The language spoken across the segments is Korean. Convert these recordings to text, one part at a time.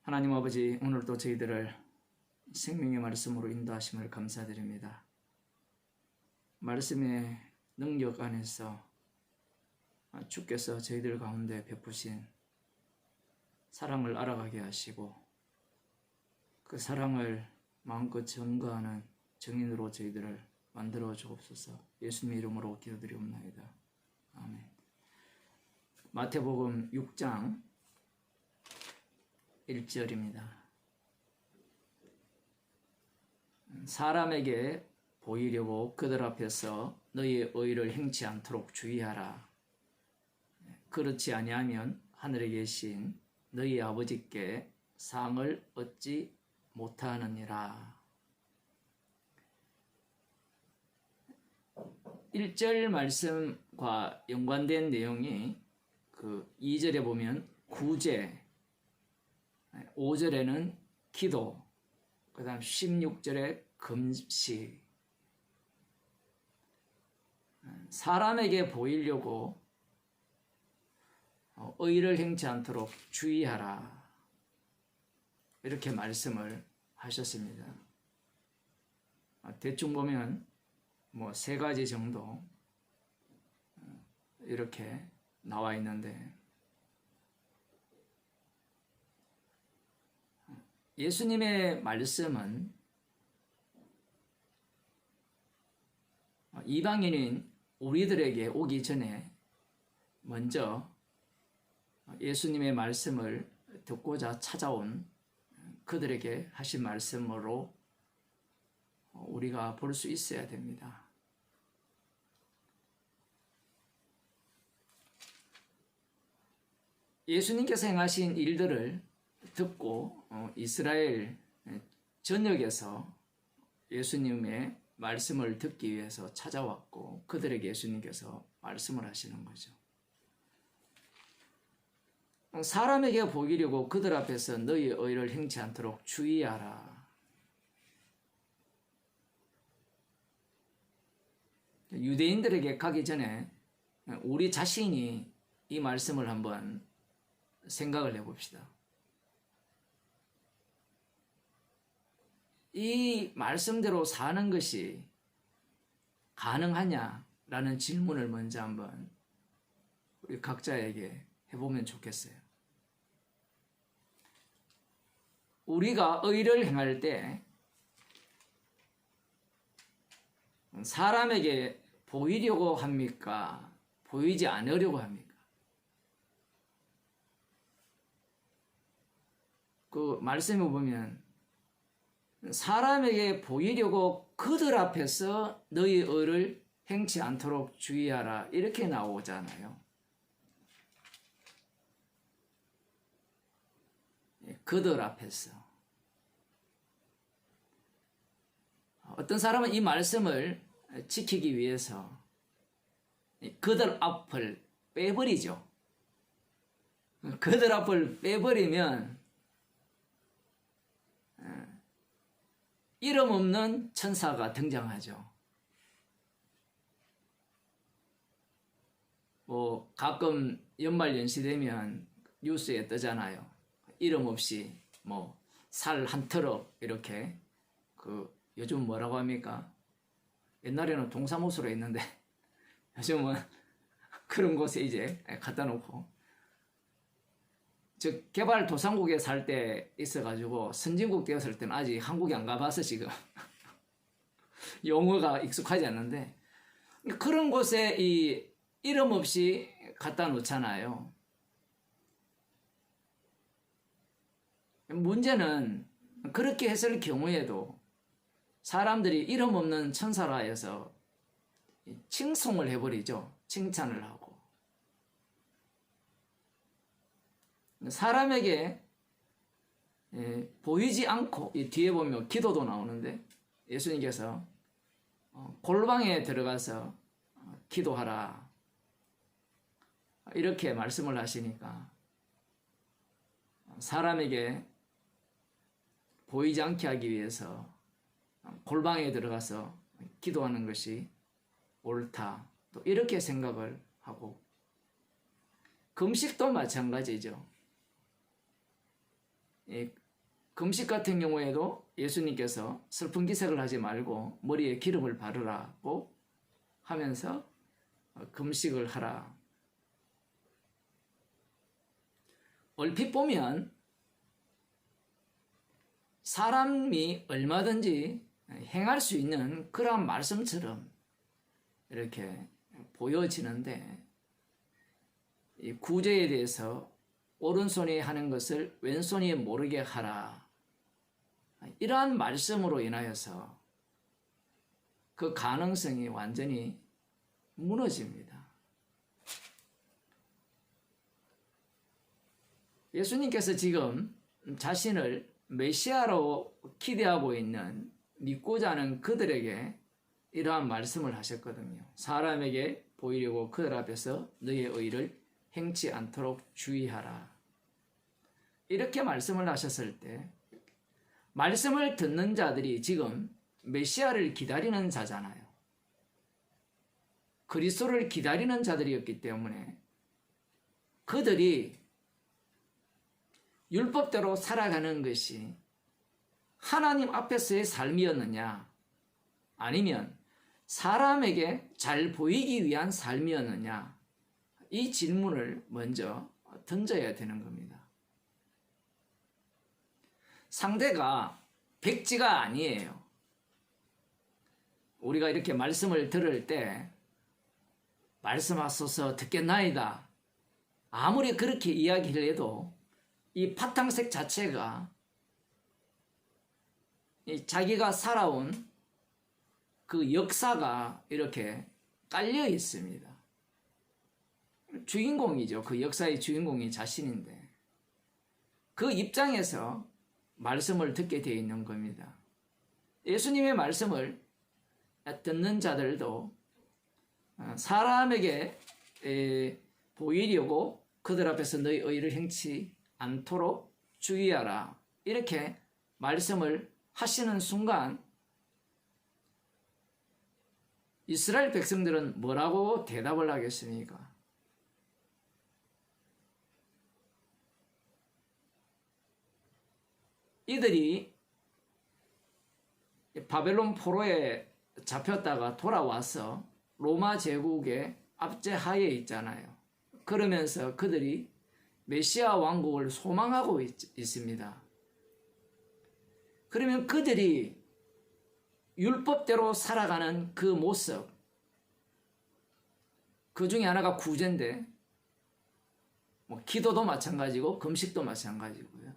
하나님 아버지, 오늘도 저희들을 생명의 말씀으로 인도하심을 감사드립니다. 말씀의 능력 안에서 주께서 저희들 가운데 베푸신 사랑을 알아가게 하시고 그 사랑을 마음껏 증거하는 증인으로 저희들을 만들어 주옵소서. 예수님의 이름으로 기도드리옵나이다. 아멘. 마태복음 6장 1절입니다. 사람에게 보이려고 그들 앞에서 너희의 의를 행치 않도록 주의하라. 그렇지 아니하면 하늘에 계신 너희 아버지께 상을 얻지 못하느니라. 1절 말씀과 연관된 내용이 그 2절에 보면 구제, 5절에는 기도, 그 다음 16절에 금식. 사람에게 보이려고 의를 행치 않도록 주의하라. 이렇게 말씀을 하셨습니다. 대충 보면 뭐 3가지 정도 이렇게 나와 있는데, 예수님의 말씀은 이방인인 우리들에게 오기 전에 먼저 예수님의 말씀을 듣고자 찾아온 그들에게 하신 말씀으로 우리가 볼 수 있어야 됩니다. 예수님께서 행하신 일들을 듣고 이스라엘 전역에서 예수님의 말씀을 듣기 위해서 찾아왔고 그들에게 예수님께서 말씀을 하시는 거죠. 사람에게 보이려고 그들 앞에서 너희의 의를 행치 않도록 주의하라. 유대인들에게 가기 전에 우리 자신이 이 말씀을 한번 생각을 해봅시다. 이 말씀대로 사는 것이 가능하냐라는 질문을 먼저 한번 우리 각자에게 해보면 좋겠어요. 우리가 의를 행할 때 사람에게 보이려고 합니까? 보이지 않으려고 합니까? 그 말씀에 보면 사람에게 보이려고 그들 앞에서 너희 의를 행치 않도록 주의하라, 이렇게 나오잖아요. 그들 앞에서. 어떤 사람은 이 말씀을 지키기 위해서 그들 앞을 빼버리죠. 그들 앞을 빼버리면 이름 없는 천사가 등장하죠. 뭐 가끔 연말연시 되면 뉴스에 뜨잖아요. 이름 없이 뭐 살 한 트럭 이렇게, 그 요즘 뭐라고 합니까? 옛날에는 동사무소로 했는데 요즘은 그런 곳에 이제 갖다 놓고, 즉 개발도상국에 살 때 있어가지고 선진국 되었을 때는 아직 한국에 안 가봐서 지금 용어가 익숙하지 않는데, 그런 곳에 이 이름 없이 갖다 놓잖아요. 문제는 그렇게 했을 경우에도 사람들이 이름 없는 천사라 해서 칭송을 해버리죠. 칭찬을 하고. 사람에게 보이지 않고, 이 뒤에 보면 기도도 나오는데 예수님께서 골방에 들어가서 기도하라, 이렇게 말씀을 하시니까 사람에게 보이지 않게 하기 위해서 골방에 들어가서 기도하는 것이 옳다, 또 이렇게 생각을 하고, 금식도 마찬가지죠. 이 금식 같은 경우에도 예수님께서 슬픈 기색을 하지 말고 머리에 기름을 바르라고 하면서 금식을 하라. 얼핏 보면 사람이 얼마든지 행할 수 있는 그러한 말씀처럼 이렇게 보여지는데, 이 구제에 대해서 오른손이 하는 것을 왼손이 모르게 하라, 이러한 말씀으로 인하여서 그 가능성이 완전히 무너집니다. 예수님께서 지금 자신을 메시아로 기대하고 있는, 믿고자 하는 그들에게 이러한 말씀을 하셨거든요. 사람에게 보이려고 그들 앞에서 너의 의를 행치 않도록 주의하라. 이렇게 말씀을 하셨을 때, 말씀을 듣는 자들이 지금 메시아를 기다리는 자잖아요. 그리스도를 기다리는 자들이었기 때문에 그들이 율법대로 살아가는 것이 하나님 앞에서의 삶이었느냐, 아니면 사람에게 잘 보이기 위한 삶이었느냐, 이 질문을 먼저 던져야 되는 겁니다. 상대가 백지가 아니에요. 우리가 이렇게 말씀을 들을 때 말씀하소서 듣겠나이다, 아무리 그렇게 이야기를 해도 이 바탕색 자체가 자기가 살아온 그 역사가 이렇게 깔려 있습니다. 주인공이죠. 그 역사의 주인공이 자신인데 그 입장에서 말씀을 듣게 되어 있는 겁니다. 예수님의 말씀을 듣는 자들도 사람에게 보이려고 그들 앞에서 너희 의를 행치 않도록 주의하라, 이렇게 말씀을 하시는 순간 이스라엘 백성들은 뭐라고 대답을 하겠습니까? 이들이 바벨론 포로에 잡혔다가 돌아와서 로마 제국의 압제하에 있잖아요. 그러면서 그들이 메시아 왕국을 소망하고 있습니다. 그러면 그들이 율법대로 살아가는 그 모습, 그 중에 하나가 구제인데, 기도도 마찬가지고 금식도 마찬가지고요.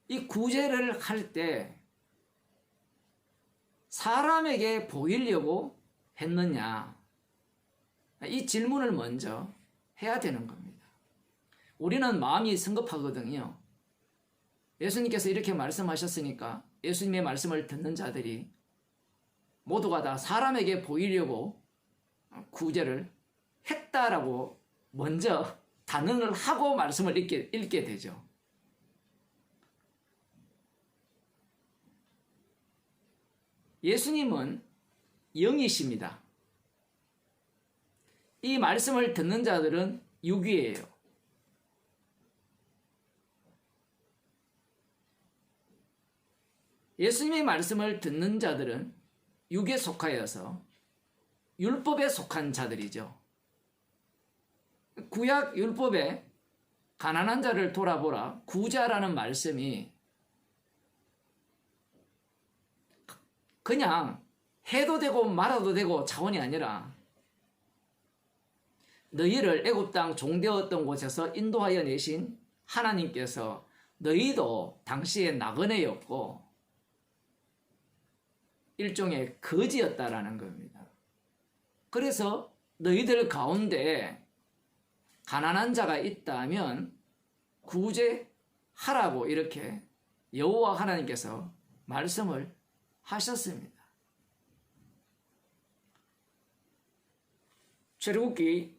이 구제를 할 때 사람에게 보이려고 했느냐, 이 질문을 먼저 해야 되는 겁니다. 우리는 마음이 성급하거든요. 예수님께서 이렇게 말씀하셨으니까 예수님의 말씀을 듣는 자들이 모두가 다 사람에게 보이려고 구제를 했다라고 먼저 단언을 하고 말씀을 읽게 되죠. 예수님은 영이십니다. 이 말씀을 듣는 자들은 육이에요. 예수님의 말씀을 듣는 자들은 육에 속하여서 율법에 속한 자들이죠. 구약 율법에 가난한 자를 돌아보라, 구자라는 말씀이 그냥 해도 되고 말아도 되고 차원이 아니라 너희를 애굽 땅 종되었던 곳에서 인도하여 내신 하나님께서 너희도 당시에 나그네였고 일종의 거지였다라는 겁니다. 그래서 너희들 가운데 가난한 자가 있다면 구제하라고 이렇게 여호와 하나님께서 말씀을 하셨습니다. 출애굽기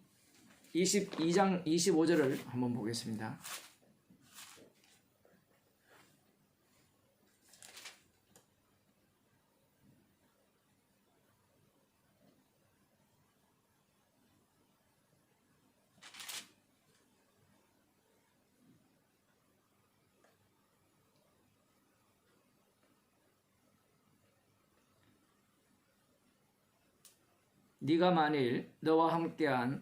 22장 25절을 한번 보겠습니다. 네가 만일 너와 함께한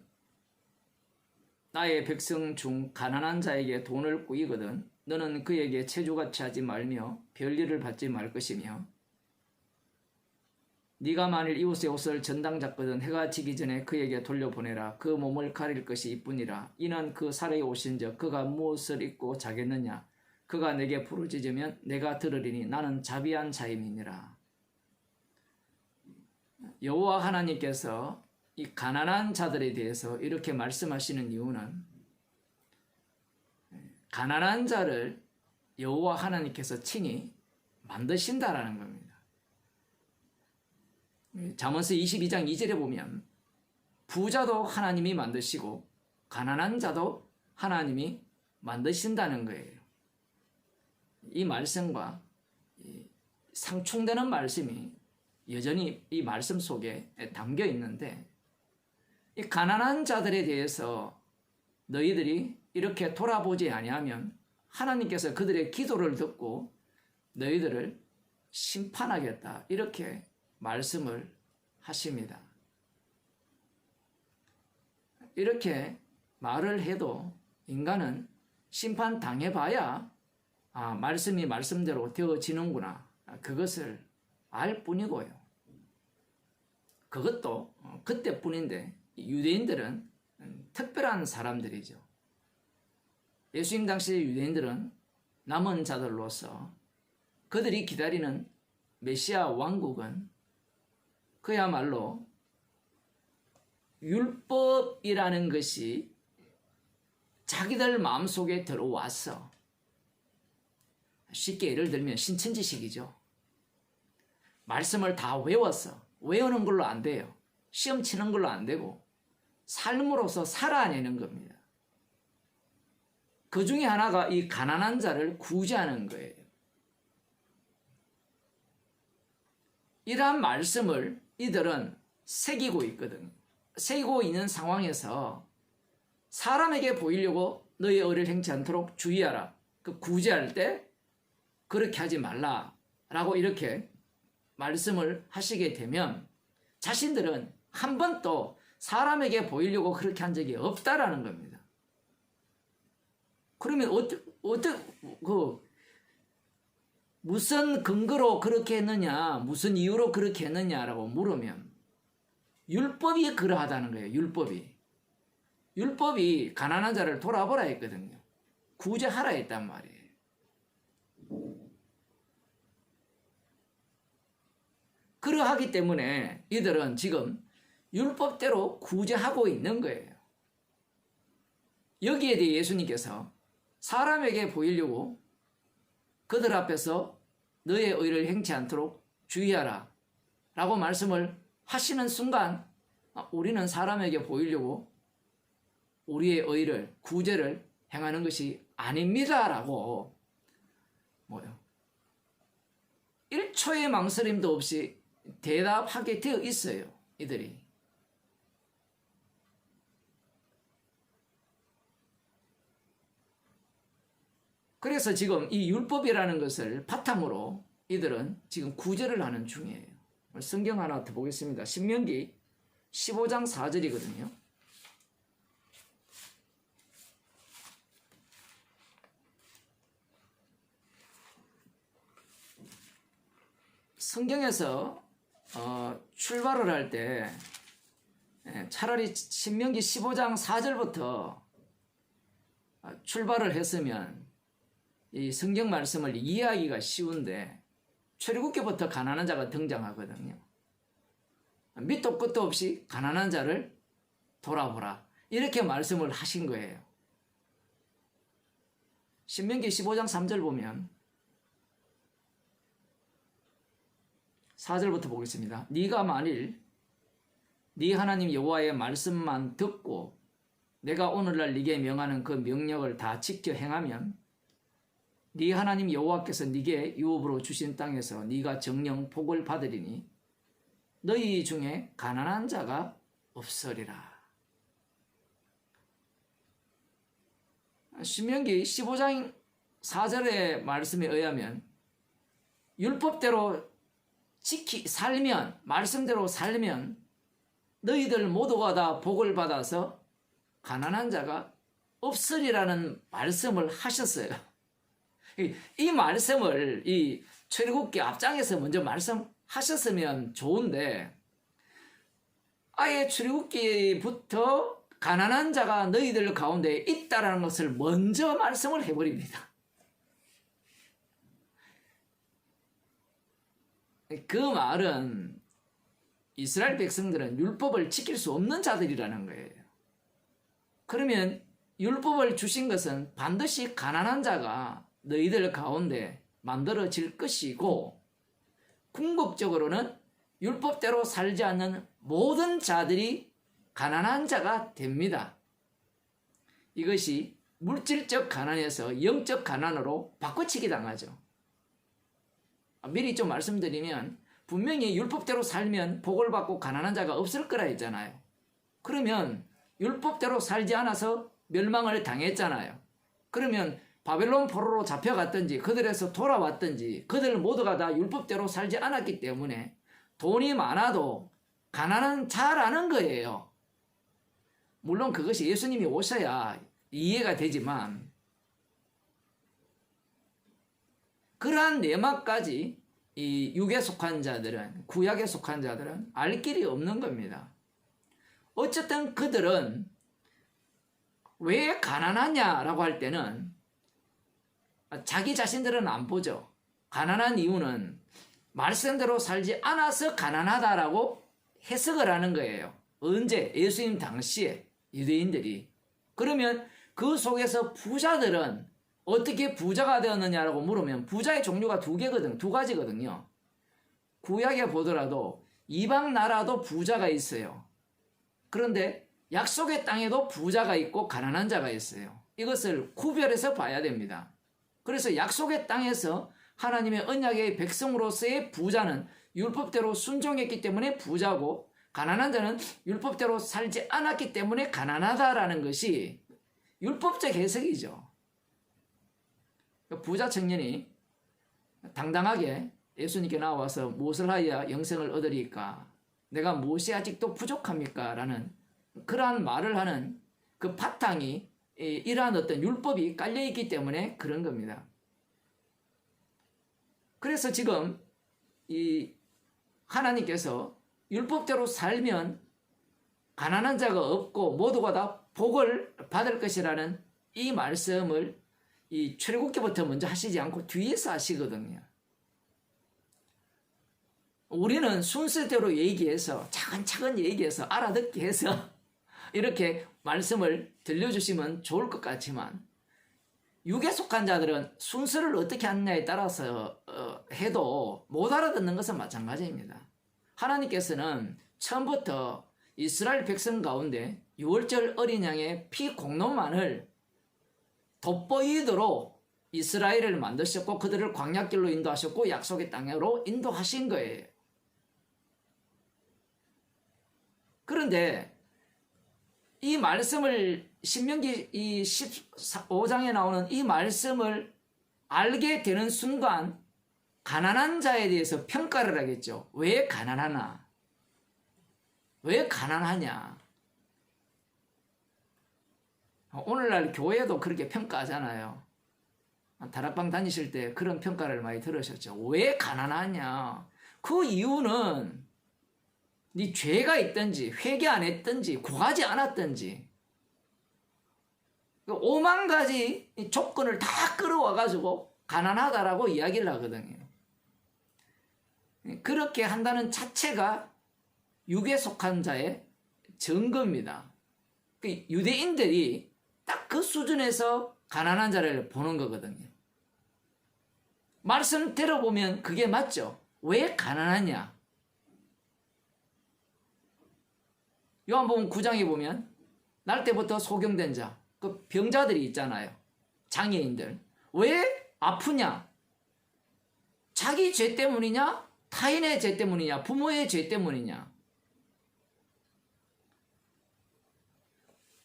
나의 백성 중 가난한 자에게 돈을 꾸이거든 너는 그에게 체주같이 하지 말며 별일을 받지 말 것이며 네가 만일 이웃의 옷을 전당 잡거든 해가 지기 전에 그에게 돌려보내라. 그 몸을 가릴 것이 이뿐이라. 이는 그 사례에 오신즉 그가 무엇을 입고 자겠느냐. 그가 내게 부르짖으면 내가 들으리니 나는 자비한 자임이니라. 여호와 하나님께서 이 가난한 자들에 대해서 이렇게 말씀하시는 이유는 가난한 자를 여호와 하나님께서 친히 만드신다라는 겁니다. 잠언서 22장 2절에 보면 부자도 하나님이 만드시고 가난한 자도 하나님이 만드신다는 거예요. 이 말씀과 상충되는 말씀이 여전히 이 말씀 속에 담겨 있는데 이 가난한 자들에 대해서 너희들이 이렇게 돌아보지 아니하면 하나님께서 그들의 기도를 듣고 너희들을 심판하겠다 이렇게 말씀을 하십니다. 이렇게 말을 해도 인간은 심판 당해봐야 말씀이 말씀대로 되어지는구나 그것을 알 뿐이고요. 그것도 그때뿐인데 유대인들은 특별한 사람들이죠. 예수님 당시 유대인들은 남은 자들로서 그들이 기다리는 메시아 왕국은 그야말로 율법이라는 것이 자기들 마음속에 들어왔어. 쉽게 예를 들면 신천지식이죠. 말씀을 다 외웠어. 외우는 걸로 안 돼요. 시험 치는 걸로 안 되고 삶으로서 살아내는 겁니다. 그 중에 하나가 이 가난한 자를 구제하는 거예요. 이러한 말씀을 이들은 새기고 있거든요. 새기고 있는 상황에서 사람에게 보이려고 너의 의를 행치 않도록 주의하라. 그 구제할 때 그렇게 하지 말라라고 이렇게 말씀을 하시게 되면 자신들은 한 번도 사람에게 보이려고 그렇게 한 적이 없다라는 겁니다. 그러면 무슨 근거로 그렇게 했느냐, 무슨 이유로 그렇게 했느냐라고 물으면 율법이 그러하다는 거예요. 율법이 가난한 자를 돌아보라 했거든요. 구제하라 했단 말이에요. 그러하기 때문에 이들은 지금 율법대로 구제하고 있는 거예요. 여기에 대해 예수님께서 사람에게 보이려고 그들 앞에서 너의 의를 행치 않도록 주의하라 라고 말씀을 하시는 순간 우리는 사람에게 보이려고 우리의 의를 구제를 행하는 것이 아닙니다 라고 1초의 망설임도 없이 대답하게 되어 있어요. 이들이. 그래서 지금 이 율법이라는 것을 바탕으로 이들은 지금 구제를 하는 중이에요. 성경 하나 더 보겠습니다. 신명기 15장 4절이거든요. 성경에서 출발을 할 때 차라리 신명기 15장 4절부터 출발을 했으면 이 성경 말씀을 이해하기가 쉬운데 출애굽기부터 가난한 자가 등장하거든요. 밑도 끝도 없이 가난한 자를 돌아보라 이렇게 말씀을 하신 거예요. 신명기 15장 3절 보면 4절부터 보겠습니다. 네가 만일 네 하나님 여호와의 말씀만 듣고 내가 오늘날 네게 명하는 그 명령을 다 지켜 행하면 네 하나님 여호와께서 네게 유업으로 주신 땅에서 네가 정령 복을 받으리니 너희 중에 가난한 자가 없으리라. 신명기 15장 4절의 말씀에 의하면 율법대로 살면 말씀대로 살면 너희들 모두가 다 복을 받아서 가난한 자가 없으리라는 말씀을 하셨어요. 이 말씀을 이 출애굽기 앞장에서 먼저 말씀하셨으면 좋은데 아예 출애굽기부터 가난한 자가 너희들 가운데 있다라는 것을 먼저 말씀을 해버립니다. 그 말은 이스라엘 백성들은 율법을 지킬 수 없는 자들이라는 거예요. 그러면 율법을 주신 것은 반드시 가난한 자가 너희들 가운데 만들어질 것이고 궁극적으로는 율법대로 살지 않는 모든 자들이 가난한 자가 됩니다. 이것이 물질적 가난에서 영적 가난으로 바꿔치기 당하죠. 미리 좀 말씀드리면 분명히 율법대로 살면 복을 받고 가난한 자가 없을 거라 했잖아요. 그러면 율법대로 살지 않아서 멸망을 당했잖아요. 그러면 바벨론 포로로 잡혀갔든지 그들에서 돌아왔든지 그들 모두가 다 율법대로 살지 않았기 때문에 돈이 많아도 가난한 자라는 거예요. 물론 그것이 예수님이 오셔야 이해가 되지만 그러한 내막까지 이 육에 속한 자들은, 구약에 속한 자들은 알 길이 없는 겁니다. 어쨌든 그들은 왜 가난하냐라고 할 때는 자기 자신들은 안 보죠. 가난한 이유는 말씀대로 살지 않아서 가난하다라고 해석을 하는 거예요. 언제? 예수님 당시에 유대인들이. 그러면 그 속에서 부자들은 어떻게 부자가 되었느냐라고 물으면 부자의 종류가 두 가지거든요. 구약에 보더라도 이방 나라도 부자가 있어요. 그런데 약속의 땅에도 부자가 있고 가난한 자가 있어요. 이것을 구별해서 봐야 됩니다. 그래서 약속의 땅에서 하나님의 언약의 백성으로서의 부자는 율법대로 순종했기 때문에 부자고 가난한 자는 율법대로 살지 않았기 때문에 가난하다라는 것이 율법적 해석이죠. 부자 청년이 당당하게 예수님께 나와서 무엇을 하여야 영생을 얻으리까? 내가 무엇이 아직도 부족합니까? 라는 그러한 말을 하는 그 바탕이 이러한 어떤 율법이 깔려있기 때문에 그런 겁니다. 그래서 지금 이 하나님께서 율법대로 살면 가난한 자가 없고 모두가 다 복을 받을 것이라는 이 말씀을 이 출애굽기부터 먼저 하시지 않고 뒤에서 하시거든요. 우리는 순서대로 얘기해서 차근차근 얘기해서 알아듣게 해서 이렇게 말씀을 들려주시면 좋을 것 같지만 육에 속한 자들은 순서를 어떻게 하느냐에 따라서 해도 못 알아듣는 것은 마찬가지입니다. 하나님께서는 처음부터 이스라엘 백성 가운데 유월절 어린 양의 피 공로만을 돋보이도록 이스라엘을 만드셨고 그들을 광야길로 인도하셨고 약속의 땅으로 인도하신 거예요. 그런데 이 말씀을 신명기 이 15장에 나오는 이 말씀을 알게 되는 순간 가난한 자에 대해서 평가를 하겠죠. 왜 가난하나? 왜 가난하냐? 오늘날 교회도 그렇게 평가하잖아요. 다락방 다니실 때 그런 평가를 많이 들으셨죠. 왜 가난하냐? 그 이유는 네 죄가 있든지 회개 안 했든지 구하지 않았든지 5만 가지 조건을 다 끌어와가지고 가난하다라고 이야기를 하거든요. 그렇게 한다는 자체가 육에 속한 자의 증거입니다. 유대인들이 딱 그 수준에서 가난한 자를 보는 거거든요. 말씀 들어보면 그게 맞죠. 왜 가난하냐? 요한복음 9장에 보면 날 때부터 소경된 자, 그 병자들이 있잖아요. 장애인들. 왜 아프냐? 자기 죄 때문이냐? 타인의 죄 때문이냐? 부모의 죄 때문이냐?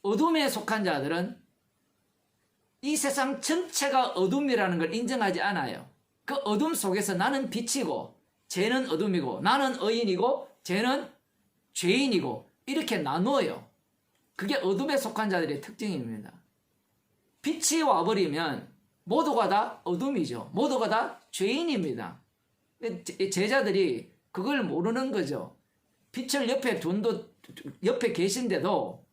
어둠에 속한 자들은 이 세상 전체가 어둠이라는 걸 인정하지 않아요. 그 어둠 속에서 나는 빛이고 쟤는 어둠이고 나는 의인이고 쟤는 죄인이고 이렇게 나누어요. 그게 어둠에 속한 자들의 특징입니다. 빛이 와버리면 모두가 다 어둠이죠. 모두가 다 죄인입니다. 제자들이 그걸 모르는 거죠. 빛을 옆에 계신데도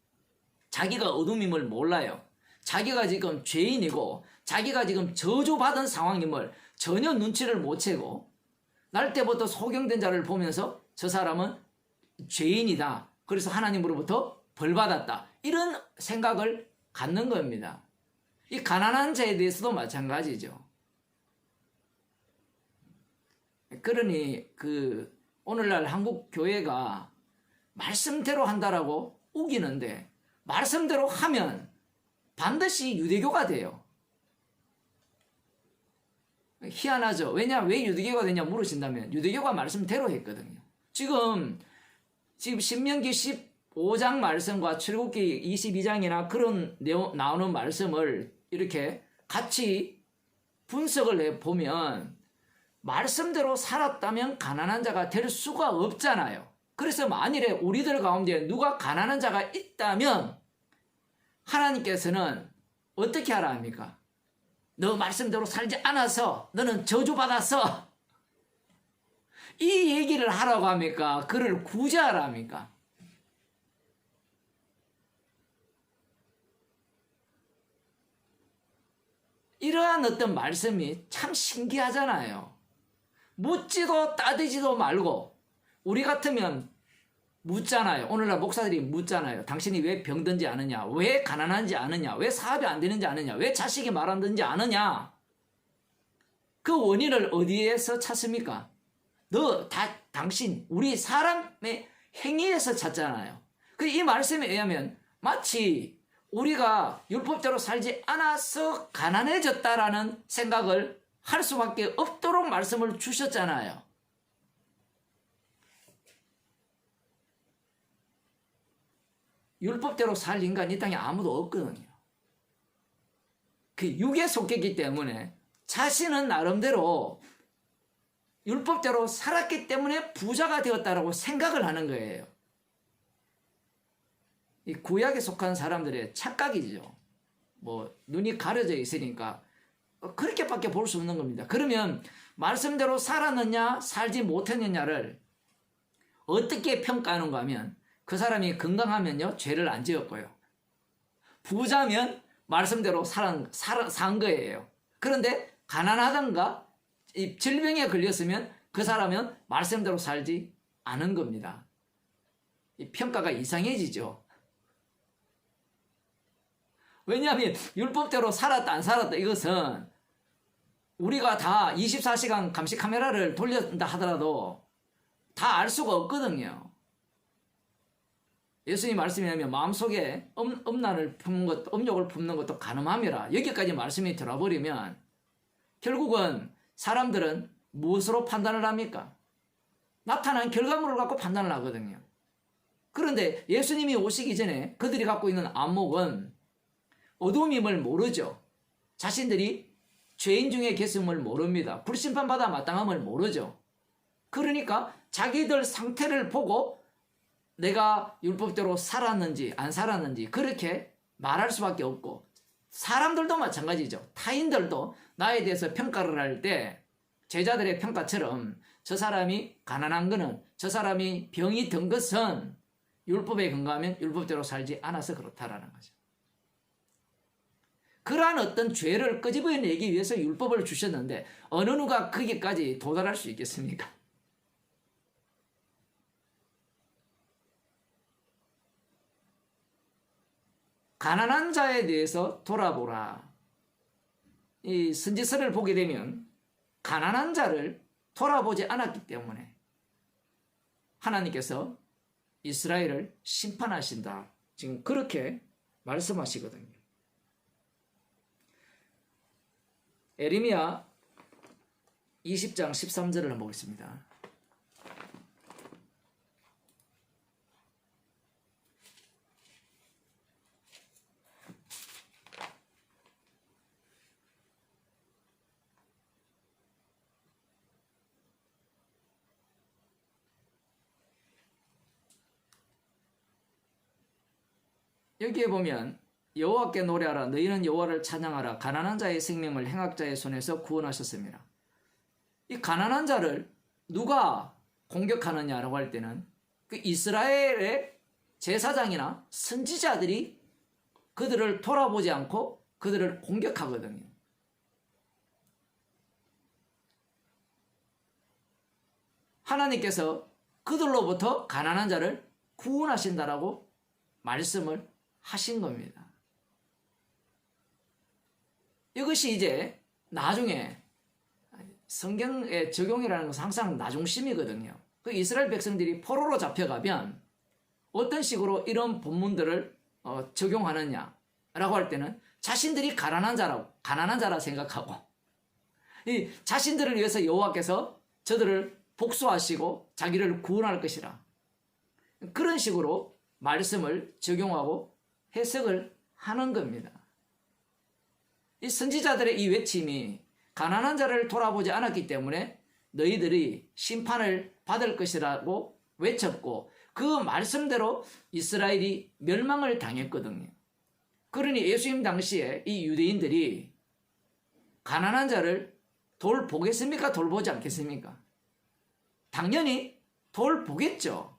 자기가 어둠임을 몰라요. 자기가 지금 죄인이고 자기가 지금 저주받은 상황임을 전혀 눈치를 못 채고 날 때부터 소경된 자를 보면서 저 사람은 죄인이다. 그래서 하나님으로부터 벌받았다. 이런 생각을 갖는 겁니다. 이 가난한 자에 대해서도 마찬가지죠. 그러니 오늘날 한국 교회가 말씀대로 한다라고 우기는데 말씀대로 하면 반드시 유대교가 돼요. 희한하죠. 왜 유대교가 되냐 물으신다면 유대교가 말씀대로 했거든요. 지금 신명기 15장 말씀과 출애굽기 22장이나 그런 내용 나오는 말씀을 이렇게 같이 분석을 해보면 말씀대로 살았다면 가난한 자가 될 수가 없잖아요. 그래서 만일에 우리들 가운데 누가 가난한 자가 있다면 하나님께서는 어떻게 하라 합니까? 너 말씀대로 살지 않아서 너는 저주받았어. 이 얘기를 하라고 합니까? 그를 구제하라 합니까? 이러한 어떤 말씀이 참 신기하잖아요. 묻지도 따지지도 말고 우리 같으면 묻잖아요. 오늘날 목사들이 묻잖아요. 당신이 왜 병든지 아느냐? 왜 가난한지 아느냐? 왜 사업이 안 되는지 아느냐? 왜 자식이 말 안 듣는지 아느냐? 그 원인을 어디에서 찾습니까? 당신, 우리 사람의 행위에서 찾잖아요. 이 말씀에 의하면 마치 우리가 율법대로 살지 않아서 가난해졌다라는 생각을 할 수밖에 없도록 말씀을 주셨잖아요. 율법대로 살 인간이 이 땅에 아무도 없거든요. 그 육에 속했기 때문에 자신은 나름대로 율법대로 살았기 때문에 부자가 되었다라고 생각을 하는 거예요. 이 구약에 속한 사람들의 착각이죠. 눈이 가려져 있으니까 그렇게밖에 볼 수 없는 겁니다. 그러면 말씀대로 살았느냐 살지 못했느냐를 어떻게 평가하는가 하면 그 사람이 건강하면요 죄를 안 지었고요. 부자면 말씀대로 산 거예요. 그런데 가난하던가 이 질병에 걸렸으면 그 사람은 말씀대로 살지 않은 겁니다. 이 평가가 이상해지죠. 왜냐하면 율법대로 살았다 안 살았다 이것은 우리가 다 24시간 감시 카메라를 돌린다 하더라도 다 알 수가 없거든요. 예수님 말씀에 하면 마음속에 음란을 품는 것도 음욕을 품는 것도 간음함이라 여기까지 말씀이 들어버리면 결국은 사람들은 무엇으로 판단을 합니까? 나타난 결과물을 갖고 판단을 하거든요. 그런데 예수님이 오시기 전에 그들이 갖고 있는 안목은 어둠임을 모르죠. 자신들이 죄인 중에 계심을 모릅니다. 불심판받아 마땅함을 모르죠. 그러니까 자기들 상태를 보고 내가 율법대로 살았는지 안 살았는지 그렇게 말할 수밖에 없고 사람들도 마찬가지죠. 타인들도 나에 대해서 평가를 할 때 제자들의 평가처럼 저 사람이 가난한 거는 저 사람이 병이 든 것은 율법에 근거하면 율법대로 살지 않아서 그렇다라는 거죠. 그러한 어떤 죄를 끄집어내기 위해서 율법을 주셨는데 어느 누가 거기까지 도달할 수 있겠습니까? 가난한 자에 대해서 돌아보라. 이 선지서를 보게 되면 가난한 자를 돌아보지 않았기 때문에 하나님께서 이스라엘을 심판하신다. 지금 그렇게 말씀하시거든요. 에레미야 20장 13절을 한번 보겠습니다. 여기에 보면 여호와께 노래하라 너희는 여호와를 찬양하라 가난한 자의 생명을 행악자의 손에서 구원하셨습니다. 이 가난한 자를 누가 공격하느냐라고 할 때는 그 이스라엘의 제사장이나 선지자들이 그들을 돌아보지 않고 그들을 공격하거든요. 하나님께서 그들로부터 가난한 자를 구원하신다라고 말씀을 하신 겁니다. 이것이 이제 나중에 성경의 적용이라는 것은 항상 나중심이거든요. 그 이스라엘 백성들이 포로로 잡혀가면 어떤 식으로 이런 본문들을 적용하느냐라고 할 때는 자신들이 가난한 자라 생각하고 이 자신들을 위해서 여호와께서 저들을 복수하시고 자기를 구원할 것이라 그런 식으로 말씀을 적용하고 해석을 하는 겁니다. 이 선지자들의 이 외침이 가난한 자를 돌아보지 않았기 때문에 너희들이 심판을 받을 것이라고 외쳤고 그 말씀대로 이스라엘이 멸망을 당했거든요. 그러니 예수님 당시에 이 유대인들이 가난한 자를 돌보겠습니까? 돌보지 않겠습니까? 당연히 돌보겠죠.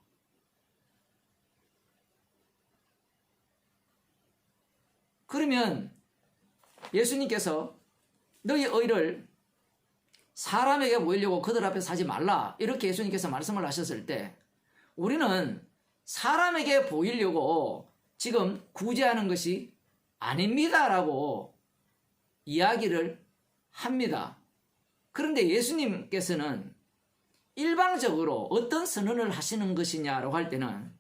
그러면 예수님께서 너희 의를 사람에게 보이려고 그들 앞에서 하지 말라 이렇게 예수님께서 말씀을 하셨을 때 우리는 사람에게 보이려고 지금 구제하는 것이 아닙니다라고 이야기를 합니다. 그런데 예수님께서는 일방적으로 어떤 선언을 하시는 것이냐라고 할 때는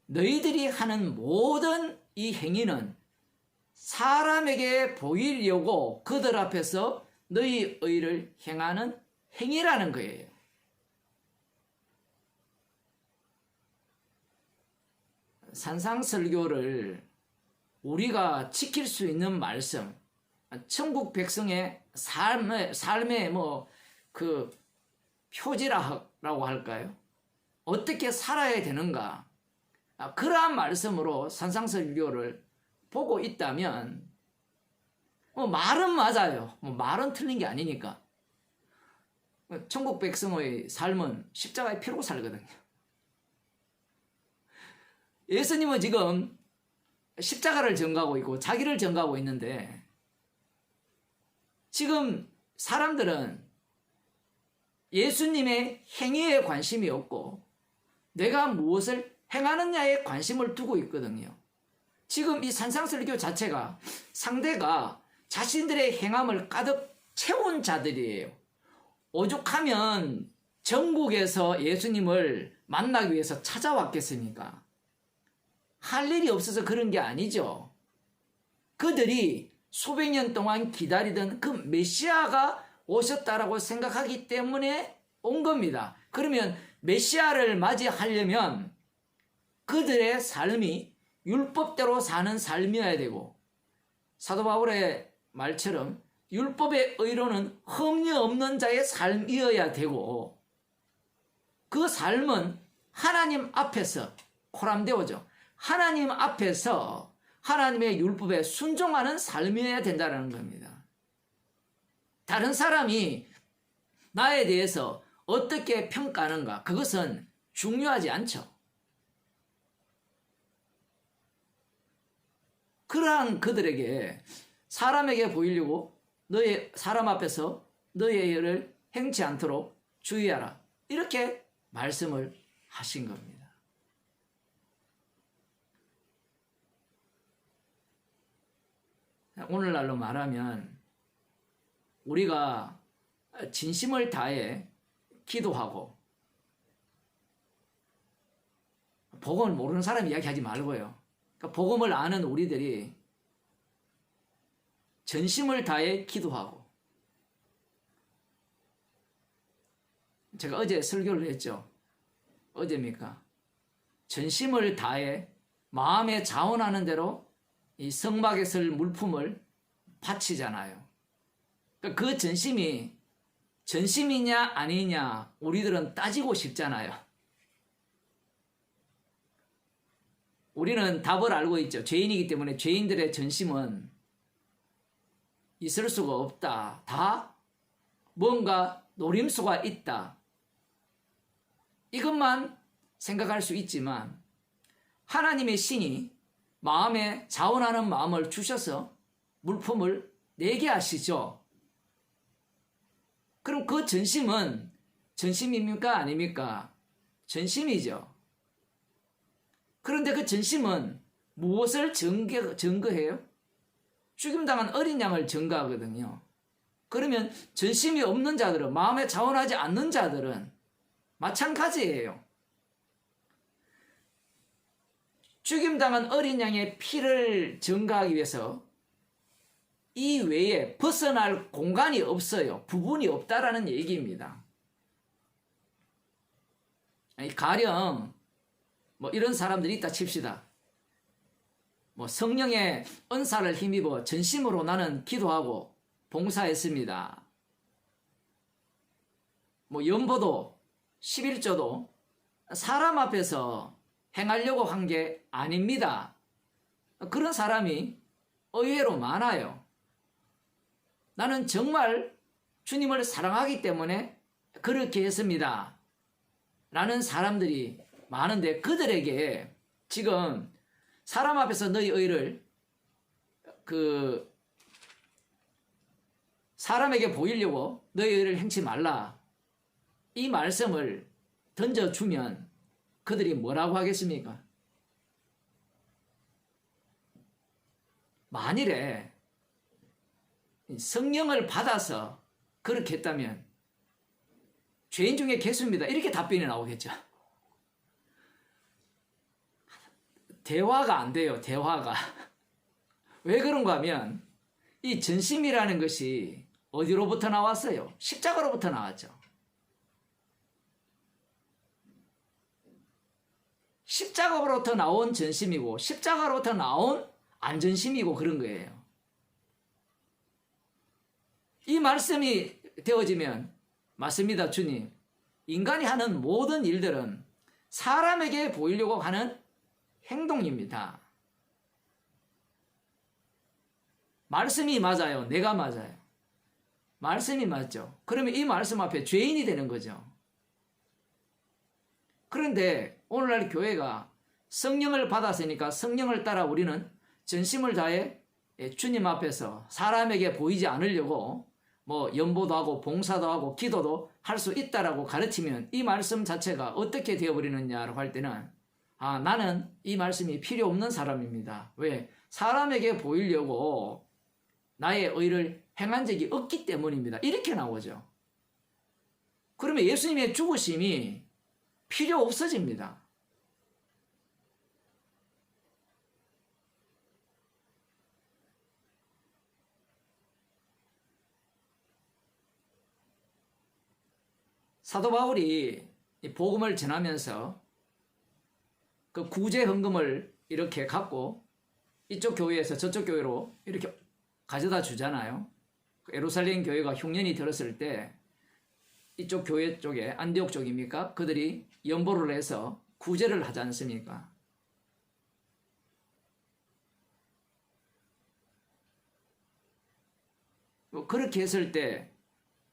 너희들이 하는 모든 이 행위는 사람에게 보이려고 그들 앞에서 너희 의를 행하는 행위라는 거예요. 산상설교를 우리가 지킬 수 있는 말씀, 천국 백성의 삶의 그 표지라고 할까요? 어떻게 살아야 되는가? 그러한 말씀으로 산상설교를 보고 있다면 말은 맞아요. 말은 틀린 게 아니니까. 천국 백성의 삶은 십자가에 피로 살거든요. 예수님은 지금 십자가를 전가하고 있고 자기를 전가하고 있는데 지금 사람들은 예수님의 행위에 관심이 없고 내가 무엇을 행하느냐에 관심을 두고 있거든요. 지금 이 산상설교 자체가 상대가 자신들의 행함을 가득 채운 자들이에요. 오죽하면 전국에서 예수님을 만나기 위해서 찾아왔겠습니까? 할 일이 없어서 그런 게 아니죠. 그들이 수백 년 동안 기다리던 그 메시아가 오셨다라고 생각하기 때문에 온 겁니다. 그러면 메시아를 맞이하려면 그들의 삶이 율법대로 사는 삶이어야 되고 사도 바울의 말처럼 율법의 의로는 흠이 없는 자의 삶이어야 되고 그 삶은 하나님 앞에서 코람데오죠. 하나님 앞에서 하나님의 율법에 순종하는 삶이어야 된다는 겁니다. 다른 사람이 나에 대해서 어떻게 평가하는가 그것은 중요하지 않죠. 그러한 그들에게 사람에게 보이려고 너의 사람 앞에서 너의 일을 행치 않도록 주의하라 이렇게 말씀을 하신 겁니다. 오늘날로 말하면 우리가 진심을 다해 기도하고 복음을 모르는 사람 이야기하지 말고요. 그러니까 복음을 아는 우리들이 전심을 다해 기도하고 제가 어제 설교를 했죠. 어제입니까? 전심을 다해 마음에 자원하는 대로 이 성막에 설 물품을 바치잖아요. 그러니까 그 전심이 전심이냐 아니냐 우리들은 따지고 싶잖아요. 우리는 답을 알고 있죠. 죄인이기 때문에 죄인들의 전심은 있을 수가 없다. 다 뭔가 노림수가 있다. 이것만 생각할 수 있지만 하나님의 신이 마음에 자원하는 마음을 주셔서 물품을 내게 하시죠. 그럼 그 전심은 전심입니까? 아닙니까? 전심이죠. 그런데 그 전심은 무엇을 증거해요? 죽임당한 어린 양을 증거하거든요. 그러면 전심이 없는 자들은, 마음에 자원하지 않는 자들은 마찬가지예요. 죽임당한 어린 양의 피를 증거하기 위해서 이 외에 벗어날 공간이 없어요. 부분이 없다라는 얘기입니다. 가령 뭐 이런 사람들이 있다 칩시다. 뭐 성령의 은사를 힘입어 전심으로 나는 기도하고 봉사했습니다. 뭐 연보도 11조도 사람 앞에서 행하려고 한 게 아닙니다. 그런 사람이 의외로 많아요. 나는 정말 주님을 사랑하기 때문에 그렇게 했습니다. 라는 사람들이 많은데 그들에게 지금 사람 앞에서 너희 의를 사람에게 보이려고 너희 의를 행치 말라. 이 말씀을 던져주면 그들이 뭐라고 하겠습니까? 만일에 성령을 받아서 그렇게 했다면 죄인 중에 개수입니다. 이렇게 답변이 나오겠죠. 대화가 안 돼요. 대화가. 왜 그런가 하면 이 전심이라는 것이 어디로부터 나왔어요? 십자가로부터 나왔죠. 십자가로부터 나온 전심이고 십자가로부터 나온 안전심이고 그런 거예요. 이 말씀이 되어지면 맞습니다. 주님. 인간이 하는 모든 일들은 사람에게 보이려고 하는 행동입니다. 말씀이 맞아요. 내가 맞아요. 말씀이 맞죠. 그러면 이 말씀 앞에 죄인이 되는 거죠. 그런데 오늘날 교회가 성령을 받았으니까 성령을 따라 우리는 전심을 다해 주님 앞에서 사람에게 보이지 않으려고 뭐 연보도 하고 봉사도 하고 기도도 할 수 있다라고 가르치면 이 말씀 자체가 어떻게 되어버리느냐라고 할 때는 나는 이 말씀이 필요 없는 사람입니다. 왜? 사람에게 보이려고 나의 의를 행한 적이 없기 때문입니다. 이렇게 나오죠. 그러면 예수님의 죽으심이 필요 없어집니다. 사도 바울이 이 복음을 전하면서 그 구제 헌금을 이렇게 갖고 이쪽 교회에서 저쪽 교회로 이렇게 가져다 주잖아요. 예루살렘 교회가 흉년이 들었을 때 이쪽 교회 쪽에 안디옥 쪽입니까? 그들이 연보를 해서 구제를 하지 않습니까? 그렇게 했을 때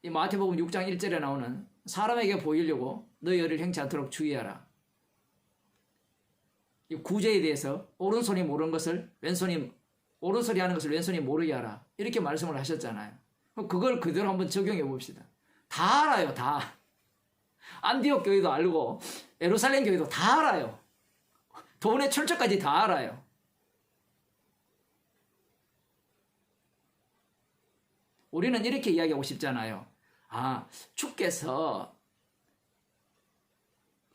이 마태복음 6장 1절에 나오는 사람에게 보이려고 너희 의를 행치 않도록 주의하라. 이 구제에 대해서 오른손이 모르는 것을 오른손이 하는 것을 왼손이 모르게 하라. 이렇게 말씀을 하셨잖아요. 그걸 그대로 한번 적용해 봅시다. 다 알아요. 다. 안디옥 교회도 알고 예루살렘 교회도 다 알아요. 도원의 출처까지 다 알아요. 우리는 이렇게 이야기하고 싶잖아요. 주께서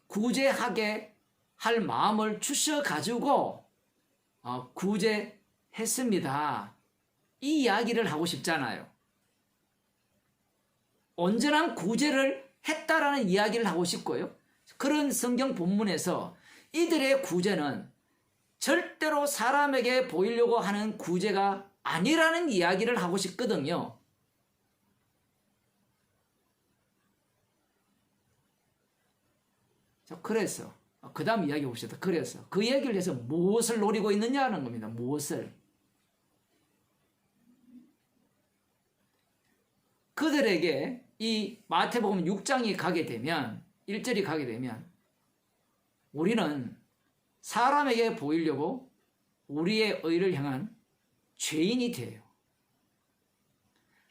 구제하게 할 마음을 주셔가지고 구제했습니다. 이 이야기를 하고 싶잖아요. 온전한 구제를 했다라는 이야기를 하고 싶고요. 그런 성경 본문에서 이들의 구제는 절대로 사람에게 보이려고 하는 구제가 아니라는 이야기를 하고 싶거든요. 그래서 그 다음 이야기 봅시다. 그래서 그 얘기를 해서 무엇을 노리고 있느냐는 겁니다. 무엇을. 그들에게 이 마태복음 6장이 가게 되면 1절이 가게 되면 우리는 사람에게 보이려고 우리의 의를 향한 죄인이 돼요.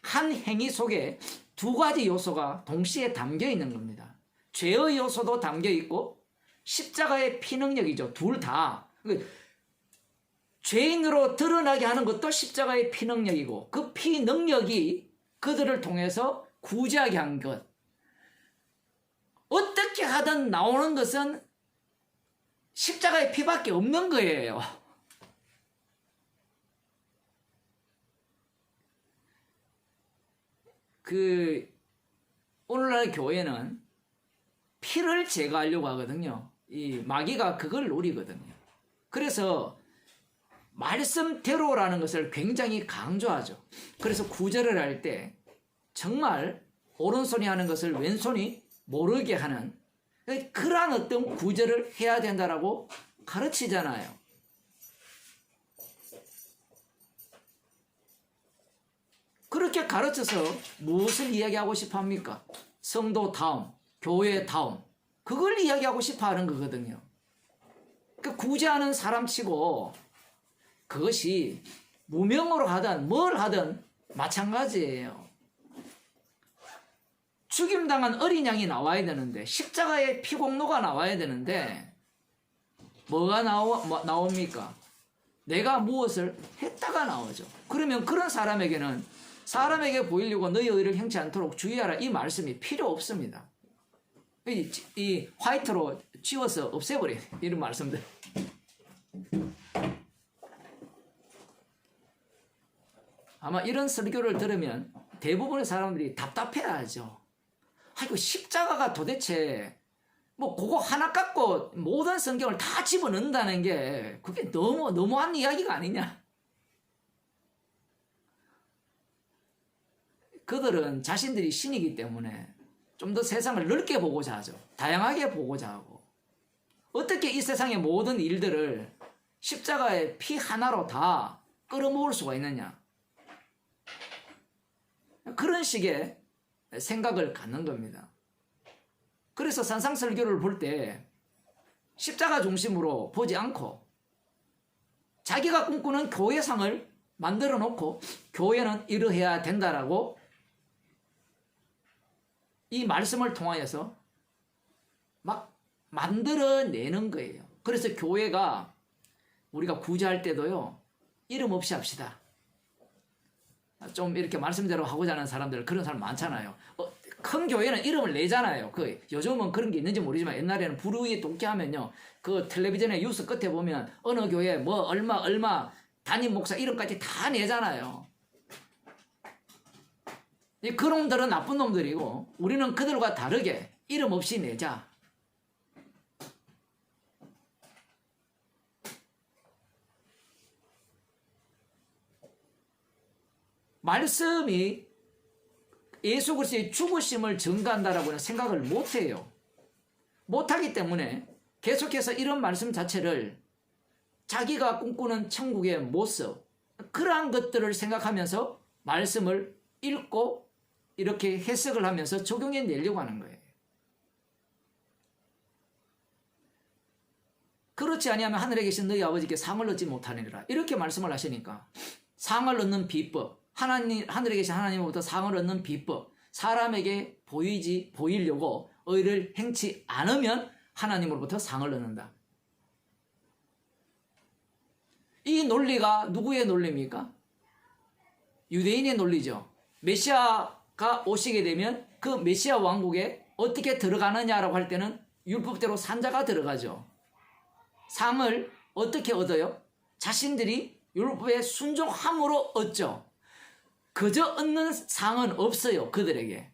한 행위 속에 두 가지 요소가 동시에 담겨 있는 겁니다. 죄의 요소도 담겨 있고 십자가의 피능력이죠. 둘 다. 죄인으로 드러나게 하는 것도 십자가의 피능력이고 그 피능력이 그들을 통해서 구제하게 한 것. 어떻게 하든 나오는 것은 십자가의 피밖에 없는 거예요. 오늘날 교회는 피를 제거하려고 하거든요. 이 마귀가 그걸 노리거든요. 그래서 말씀대로라는 것을 굉장히 강조하죠. 그래서 구절을 할 때 정말 오른손이 하는 것을 왼손이 모르게 하는 그러한 어떤 구절을 해야 된다라고 가르치잖아요. 그렇게 가르쳐서 무엇을 이야기하고 싶어 합니까? 성도다움, 교회다움, 그걸 이야기하고 싶어 하는 거거든요. 그 구제하는 사람치고 그것이 무명으로 하든 뭘 하든 마찬가지예요. 죽임당한 어린 양이 나와야 되는데 십자가의 피공로가 나와야 되는데 뭐가 나옵니까? 내가 무엇을 했다가 나오죠. 그러면 그런 사람에게는 사람에게 보이려고 너희 의를 행치 않도록 주의하라 이 말씀이 필요 없습니다. 이 화이트로 지워서 없애버려 이런 말씀들. 아마 이런 설교를 들으면 대부분의 사람들이 답답해하죠. 아이고 십자가가 도대체 뭐 그거 하나 갖고 모든 성경을 다 집어넣는다는 게 그게 너무한 이야기가 아니냐. 그들은 자신들이 신이기 때문에 좀 더 세상을 넓게 보고자 하죠. 다양하게 보고자 하고 어떻게 이 세상의 모든 일들을 십자가의 피 하나로 다 끌어모을 수가 있느냐. 그런 식의 생각을 갖는 겁니다. 그래서 산상설교를 볼 때 십자가 중심으로 보지 않고 자기가 꿈꾸는 교회상을 만들어 놓고 교회는 이러해야 된다라고 이 말씀을 통하여서 막 만들어내는 거예요. 그래서 교회가 우리가 구제할 때도요 이름 없이 합시다. 좀 이렇게 말씀대로 하고자 하는 사람들 그런 사람 많잖아요. 큰 교회는 이름을 내잖아요. 요즘은 그런 게 있는지 모르지만 옛날에는 불우이에 돕게 하면요 그 텔레비전에 뉴스 끝에 보면 어느 교회 뭐 얼마 담임 목사 이름까지 다 내잖아요. 그런 놈들은 나쁜 놈들이고 우리는 그들과 다르게 이름 없이 내자. 말씀이 예수 그리스도의 죽으심을 증거한다라고는 생각을 못해요. 못하기 때문에 계속해서 이런 말씀 자체를 자기가 꿈꾸는 천국의 모습 그러한 것들을 생각하면서 말씀을 읽고 이렇게 해석을 하면서 적용해 내려고 하는 거예요. 그렇지 아니하면 하늘에 계신 너희 아버지께 상을 얻지 못하느니라 이렇게 말씀을 하시니까 상을 얻는 비법 하늘에 계신 하나님으로부터 상을 얻는 비법 사람에게 보이려고 의를 행치 않으면 하나님으로부터 상을 얻는다. 이 논리가 누구의 논리입니까? 유대인의 논리죠. 메시아가 오시게 되면 그 메시아 왕국에 어떻게 들어가느냐라고 할 때는 율법대로 산자가 들어가죠. 상을 어떻게 얻어요? 자신들이 율법에 순종함으로 얻죠. 그저 얻는 상은 없어요. 그들에게.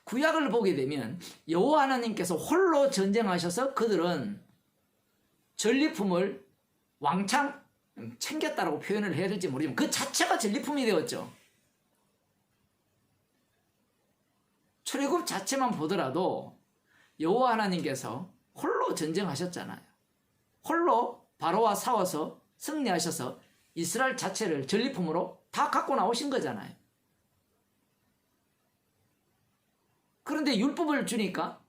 구약을 보게 되면 여호와 하나님께서 홀로 전쟁하셔서 그들은 전리품을 왕창 챙겼다라고 표현을 해야 될지 모르지만 그 자체가 전리품이 되었죠. 출애굽 자체만 보더라도 여호와 하나님께서 홀로 전쟁하셨잖아요. 홀로 바로와 싸워서 승리하셔서 이스라엘 자체를 전리품으로 다 갖고 나오신 거잖아요. 그런데 율법을 주니까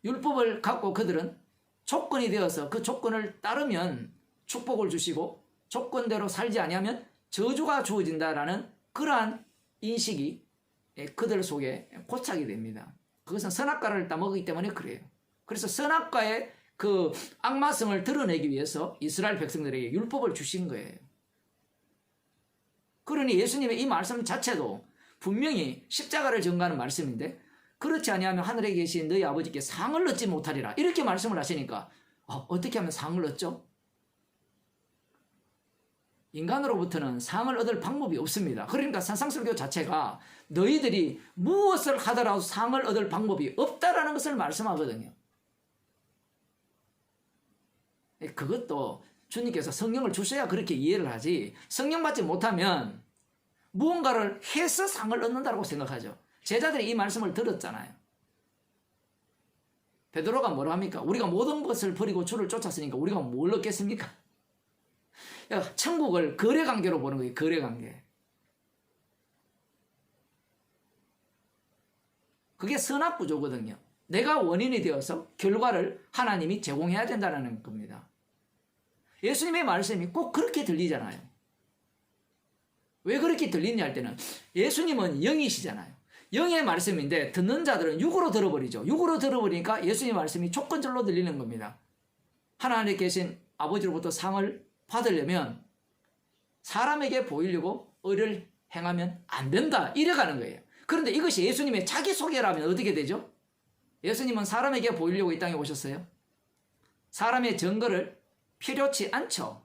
율법을 갖고 그들은 조건이 되어서 그 조건을 따르면 축복을 주시고 조건대로 살지 아니하면 저주가 주어진다라는 그러한 인식이 그들 속에 고착이 됩니다. 그것은 선악과를 따먹기 때문에 그래요. 그래서 선악과의 그 악마성을 드러내기 위해서 이스라엘 백성들에게 율법을 주신 거예요. 그러니 예수님의 이 말씀 자체도 분명히 십자가를 전가하는 말씀인데, 그렇지 아니하면 하늘에 계신 너희 아버지께 상을 얻지 못하리라 이렇게 말씀을 하시니까 어떻게 하면 상을 얻죠? 인간으로부터는 상을 얻을 방법이 없습니다. 그러니까 산상수훈교 자체가 너희들이 무엇을 하더라도 상을 얻을 방법이 없다라는 것을 말씀하거든요. 그것도 주님께서 성령을 주셔야 그렇게 이해를 하지, 성령 받지 못하면 무언가를 해서 상을 얻는다고 생각하죠. 제자들이 이 말씀을 들었잖아요. 베드로가 뭐라 합니까? 우리가 모든 것을 버리고 주를 쫓았으니까 우리가 뭘 얻겠습니까? 천국을 거래관계로 보는 거예요. 거래관계. 그게 선악구조거든요. 내가 원인이 되어서 결과를 하나님이 제공해야 된다는 겁니다. 예수님의 말씀이 꼭 그렇게 들리잖아요. 왜 그렇게 들리냐 할 때는 예수님은 영이시잖아요. 영의 말씀인데 듣는 자들은 육으로 들어버리죠. 육으로 들어버리니까 예수님의 말씀이 조건절로 들리는 겁니다. 하나님에 계신 아버지로부터 상을 받으려면 사람에게 보이려고 의를 행하면 안 된다 이래가는 거예요. 그런데 이것이 예수님의 자기소개라면 어떻게 되죠? 예수님은 사람에게 보이려고 이 땅에 오셨어요. 사람의 증거를 필요치 않죠.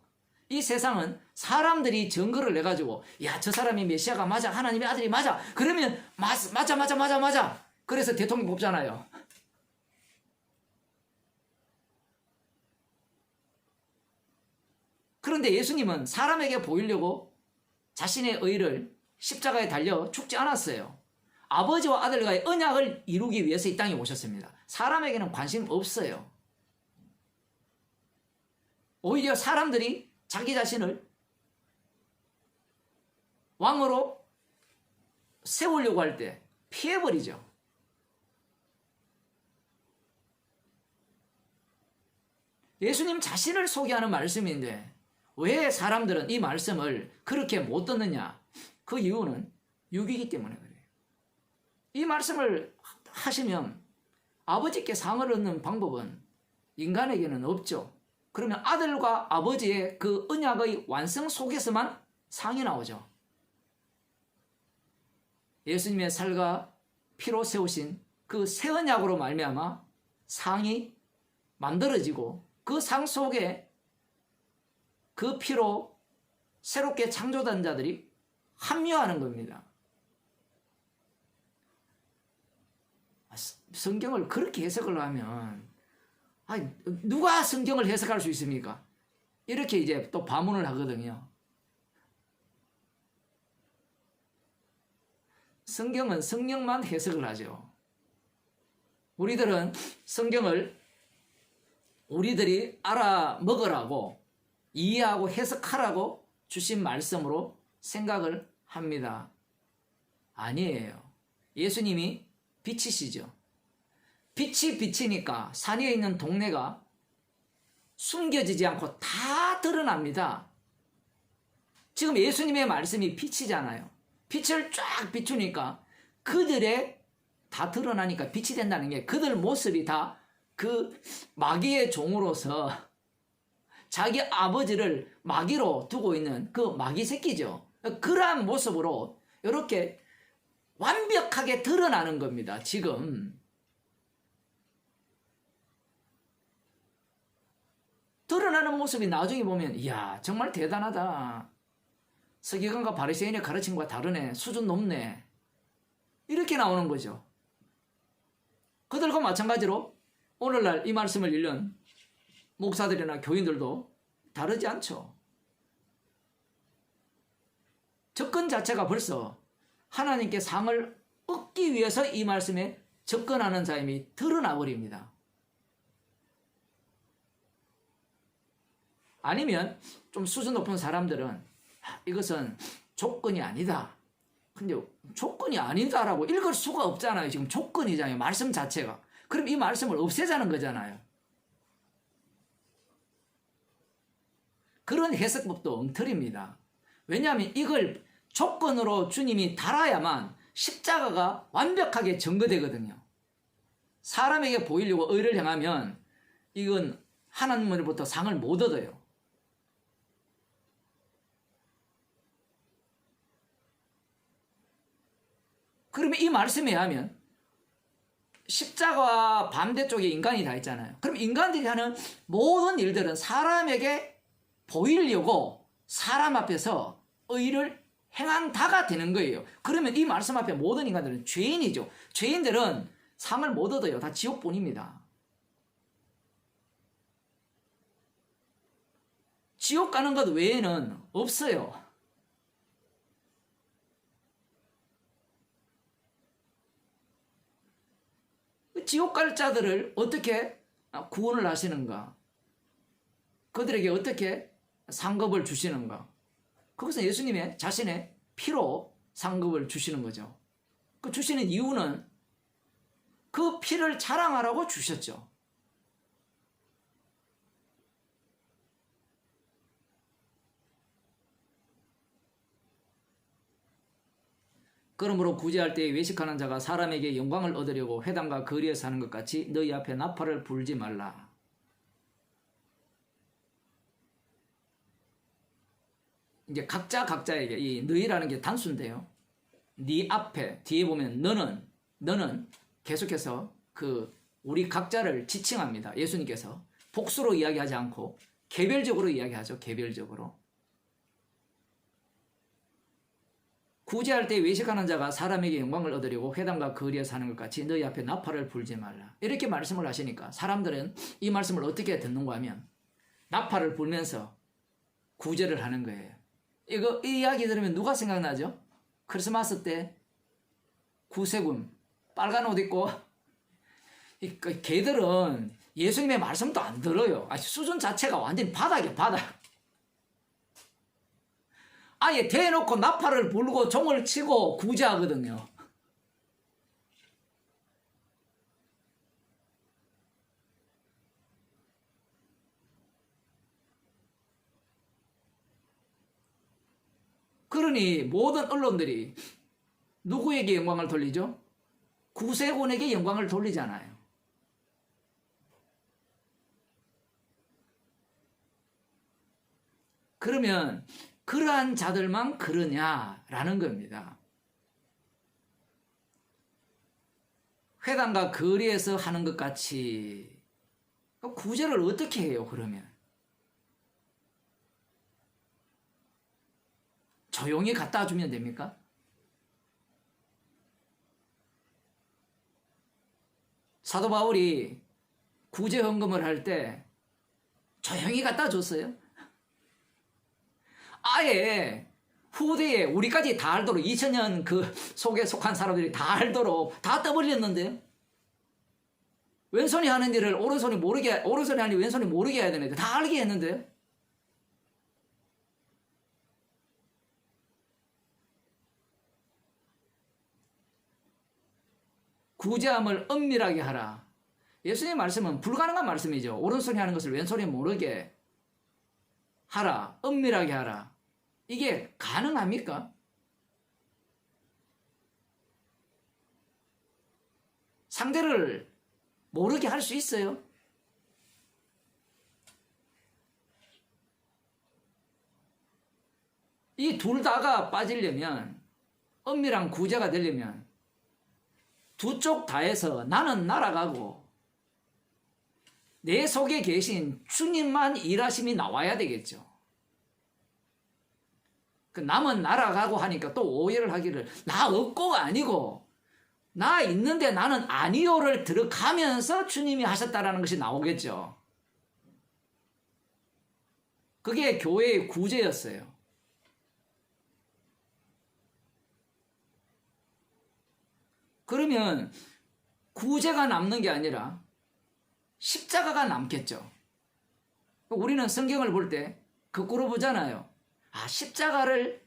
이 세상은 사람들이 증거를 내가지고 야, 저 사람이 메시아가 맞아, 하나님의 아들이 맞아, 그러면 맞아 그래서 대통령 뽑잖아요. 그런데 예수님은 사람에게 보이려고 자신의 의를 십자가에 달려 죽지 않았어요. 아버지와 아들과의 언약을 이루기 위해서 이 땅에 오셨습니다. 사람에게는 관심 없어요. 오히려 사람들이 자기 자신을 왕으로 세우려고 할 때 피해버리죠. 예수님 자신을 소개하는 말씀인데 왜 사람들은 이 말씀을 그렇게 못 듣느냐? 그 이유는 육이기 때문에 그래요. 이 말씀을 하시면 아버지께 상을 얻는 방법은 인간에게는 없죠. 그러면 아들과 아버지의 그 언약의 완성 속에서만 상이 나오죠. 예수님의 살과 피로 세우신 그 새 언약으로 말미암아 상이 만들어지고 그 상 속에 그 피로 새롭게 창조된 자들이 합류하는 겁니다. 성경을 그렇게 해석을 하면 누가 성경을 해석할 수 있습니까? 이렇게 이제 또 반문을 하거든요. 성경은 성령만 해석을 하죠. 우리들은 성경을 우리들이 알아먹으라고 이해하고 해석하라고 주신 말씀으로 생각을 합니다. 아니에요. 예수님이 빛이시죠. 빛이 비치니까 산 위에 있는 동네가 숨겨지지 않고 다 드러납니다. 지금 예수님의 말씀이 빛이잖아요. 빛을 쫙 비추니까 그들의 다 드러나니까 빛이 된다는 게 그들 모습이 다 그 마귀의 종으로서 자기 아버지를 마귀로 두고 있는 그 마귀 새끼죠. 그러한 모습으로 이렇게 완벽하게 드러나는 겁니다. 지금 드러나는 모습이 나중에 보면 이야 정말 대단하다. 서기관과 바리새인의 가르침과 다르네. 수준 높네. 이렇게 나오는 거죠. 그들과 마찬가지로 오늘날 이 말씀을 읽는 목사들이나 교인들도 다르지 않죠. 접근 자체가 벌써 하나님께 상을 얻기 위해서 이 말씀에 접근하는 자임이 드러나 버립니다. 아니면 좀 수준 높은 사람들은 이것은 조건이 아니다. 근데 조건이 아니다라고 읽을 수가 없잖아요. 지금 조건이잖아요. 말씀 자체가. 그럼 이 말씀을 없애자는 거잖아요. 그런 해석법도 엉터리입니다. 왜냐하면 이걸 조건으로 주님이 달아야만 십자가가 완벽하게 증거되거든요. 사람에게 보이려고 의를 행하면 이건 하나님으로부터 상을 못 얻어요. 그러면 이 말씀에 의하면 십자가와 반대쪽에 인간이 다 있잖아요. 그럼 인간들이 하는 모든 일들은 사람에게 보이려고 사람 앞에서 의를 행한다가 되는 거예요. 그러면 이 말씀 앞에 모든 인간들은 죄인이죠. 죄인들은 상을 못 얻어요. 다 지옥뿐입니다. 지옥 가는 것 외에는 없어요. 지옥 갈 자들을 어떻게 구원을 하시는가? 그들에게 어떻게 상급을 주시는가? 그것은 예수님의 자신의 피로 상급을 주시는 거죠. 그 주시는 이유는 그 피를 자랑하라고 주셨죠. 그러므로 구제할 때에 외식하는 자가 사람에게 영광을 얻으려고 회당과 거리에서 하는 것 같이 너희 앞에 나팔을 불지 말라. 이제 각자에게 이 너희라는 게 단수인데요. 네 앞에 뒤에 보면 너는 계속해서 그 우리 각자를 지칭합니다. 예수님께서 복수로 이야기하지 않고 개별적으로 이야기하죠. 개별적으로. 구제할 때 외식하는 자가 사람에게 영광을 얻으려고 회당과 거리에서 하는 것 같이 너희 앞에 나팔을 불지 말라. 이렇게 말씀을 하시니까 사람들은 이 말씀을 어떻게 듣는가 하면 나팔을 불면서 구제를 하는 거예요. 이 이야기 들으면 누가 생각나죠? 크리스마스 때 구세군 빨간 옷 입고 걔들은 예수님의 말씀도 안 들어요. 수준 자체가 완전히 바닥이에요. 바닥. 아예 대놓고 나팔을 불고 종을 치고 구제하거든요. 그러니 모든 언론들이 누구에게 영광을 돌리죠? 구세군에게 영광을 돌리잖아요. 그러면 그러한 자들만 그러냐라는 겁니다. 회당과 거리에서 하는 것 같이 구제를 어떻게 해요? 그러면 조용히 갖다 주면 됩니까? 사도 바울이 구제 헌금을 할 때 조용히 갖다 줬어요. 아예 후대에 우리까지 다 알도록 2000년 그 속에 속한 사람들이 다 알도록 다 떠벌렸는데요. 왼손이 하는 일을 오른손이 하는 일 왼손이 모르게 해야 되는데 다 알게 했는데요. 구제함을 엄밀하게 하라. 예수님의 말씀은 불가능한 말씀이죠. 오른손이 하는 것을 왼손이 모르게 하라. 엄밀하게 하라. 이게 가능합니까? 상대를 모르게 할 수 있어요? 이 둘 다가 빠지려면 엄밀한 구제가 되려면 두 쪽 다에서 나는 날아가고 내 속에 계신 주님만 일하심이 나와야 되겠죠. 그 남은 날아가고 하니까 또 오해를 하기를 나 없고가 아니고 나 있는데 나는 아니요를 들어가면서 주님이 하셨다라는 것이 나오겠죠. 그게 교회의 구제였어요. 그러면 구제가 남는 게 아니라 십자가가 남겠죠. 우리는 성경을 볼 때 거꾸로 보잖아요. 십자가를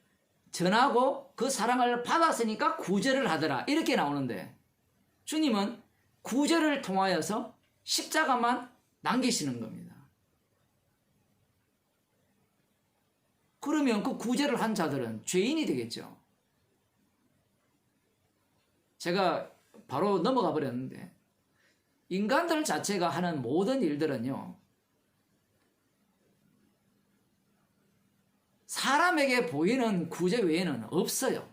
전하고 그 사랑을 받았으니까 구제를 하더라. 이렇게 나오는데 주님은 구제를 통하여서 십자가만 남기시는 겁니다. 그러면 그 구제를 한 자들은 죄인이 되겠죠. 제가 바로 넘어가 버렸는데 인간들 자체가 하는 모든 일들은요, 사람에게 보이는 구제 외에는 없어요.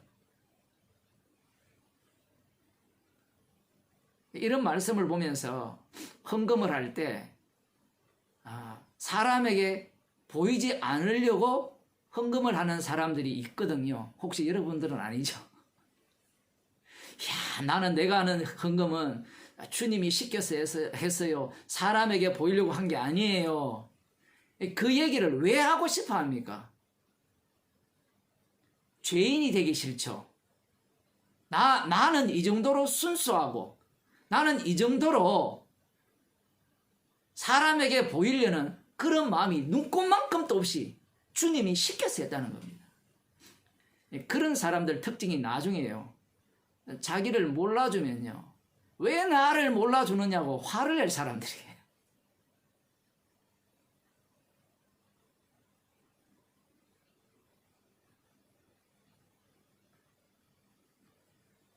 이런 말씀을 보면서 헌금을 할 때 사람에게 보이지 않으려고 헌금을 하는 사람들이 있거든요. 혹시 여러분들은 아니죠? 나는 내가 하는 헌금은 주님이 시켜서 했어요. 사람에게 보이려고 한 게 아니에요. 그 얘기를 왜 하고 싶어 합니까? 죄인이 되기 싫죠. 나는 이 정도로 순수하고 나는 이 정도로 사람에게 보이려는 그런 마음이 눈꼽만큼도 없이 주님이 시켜서 했다는 겁니다. 그런 사람들 특징이 나중에요. 자기를 몰라주면요. 왜 나를 몰라주느냐고 화를 낼 사람들이에요.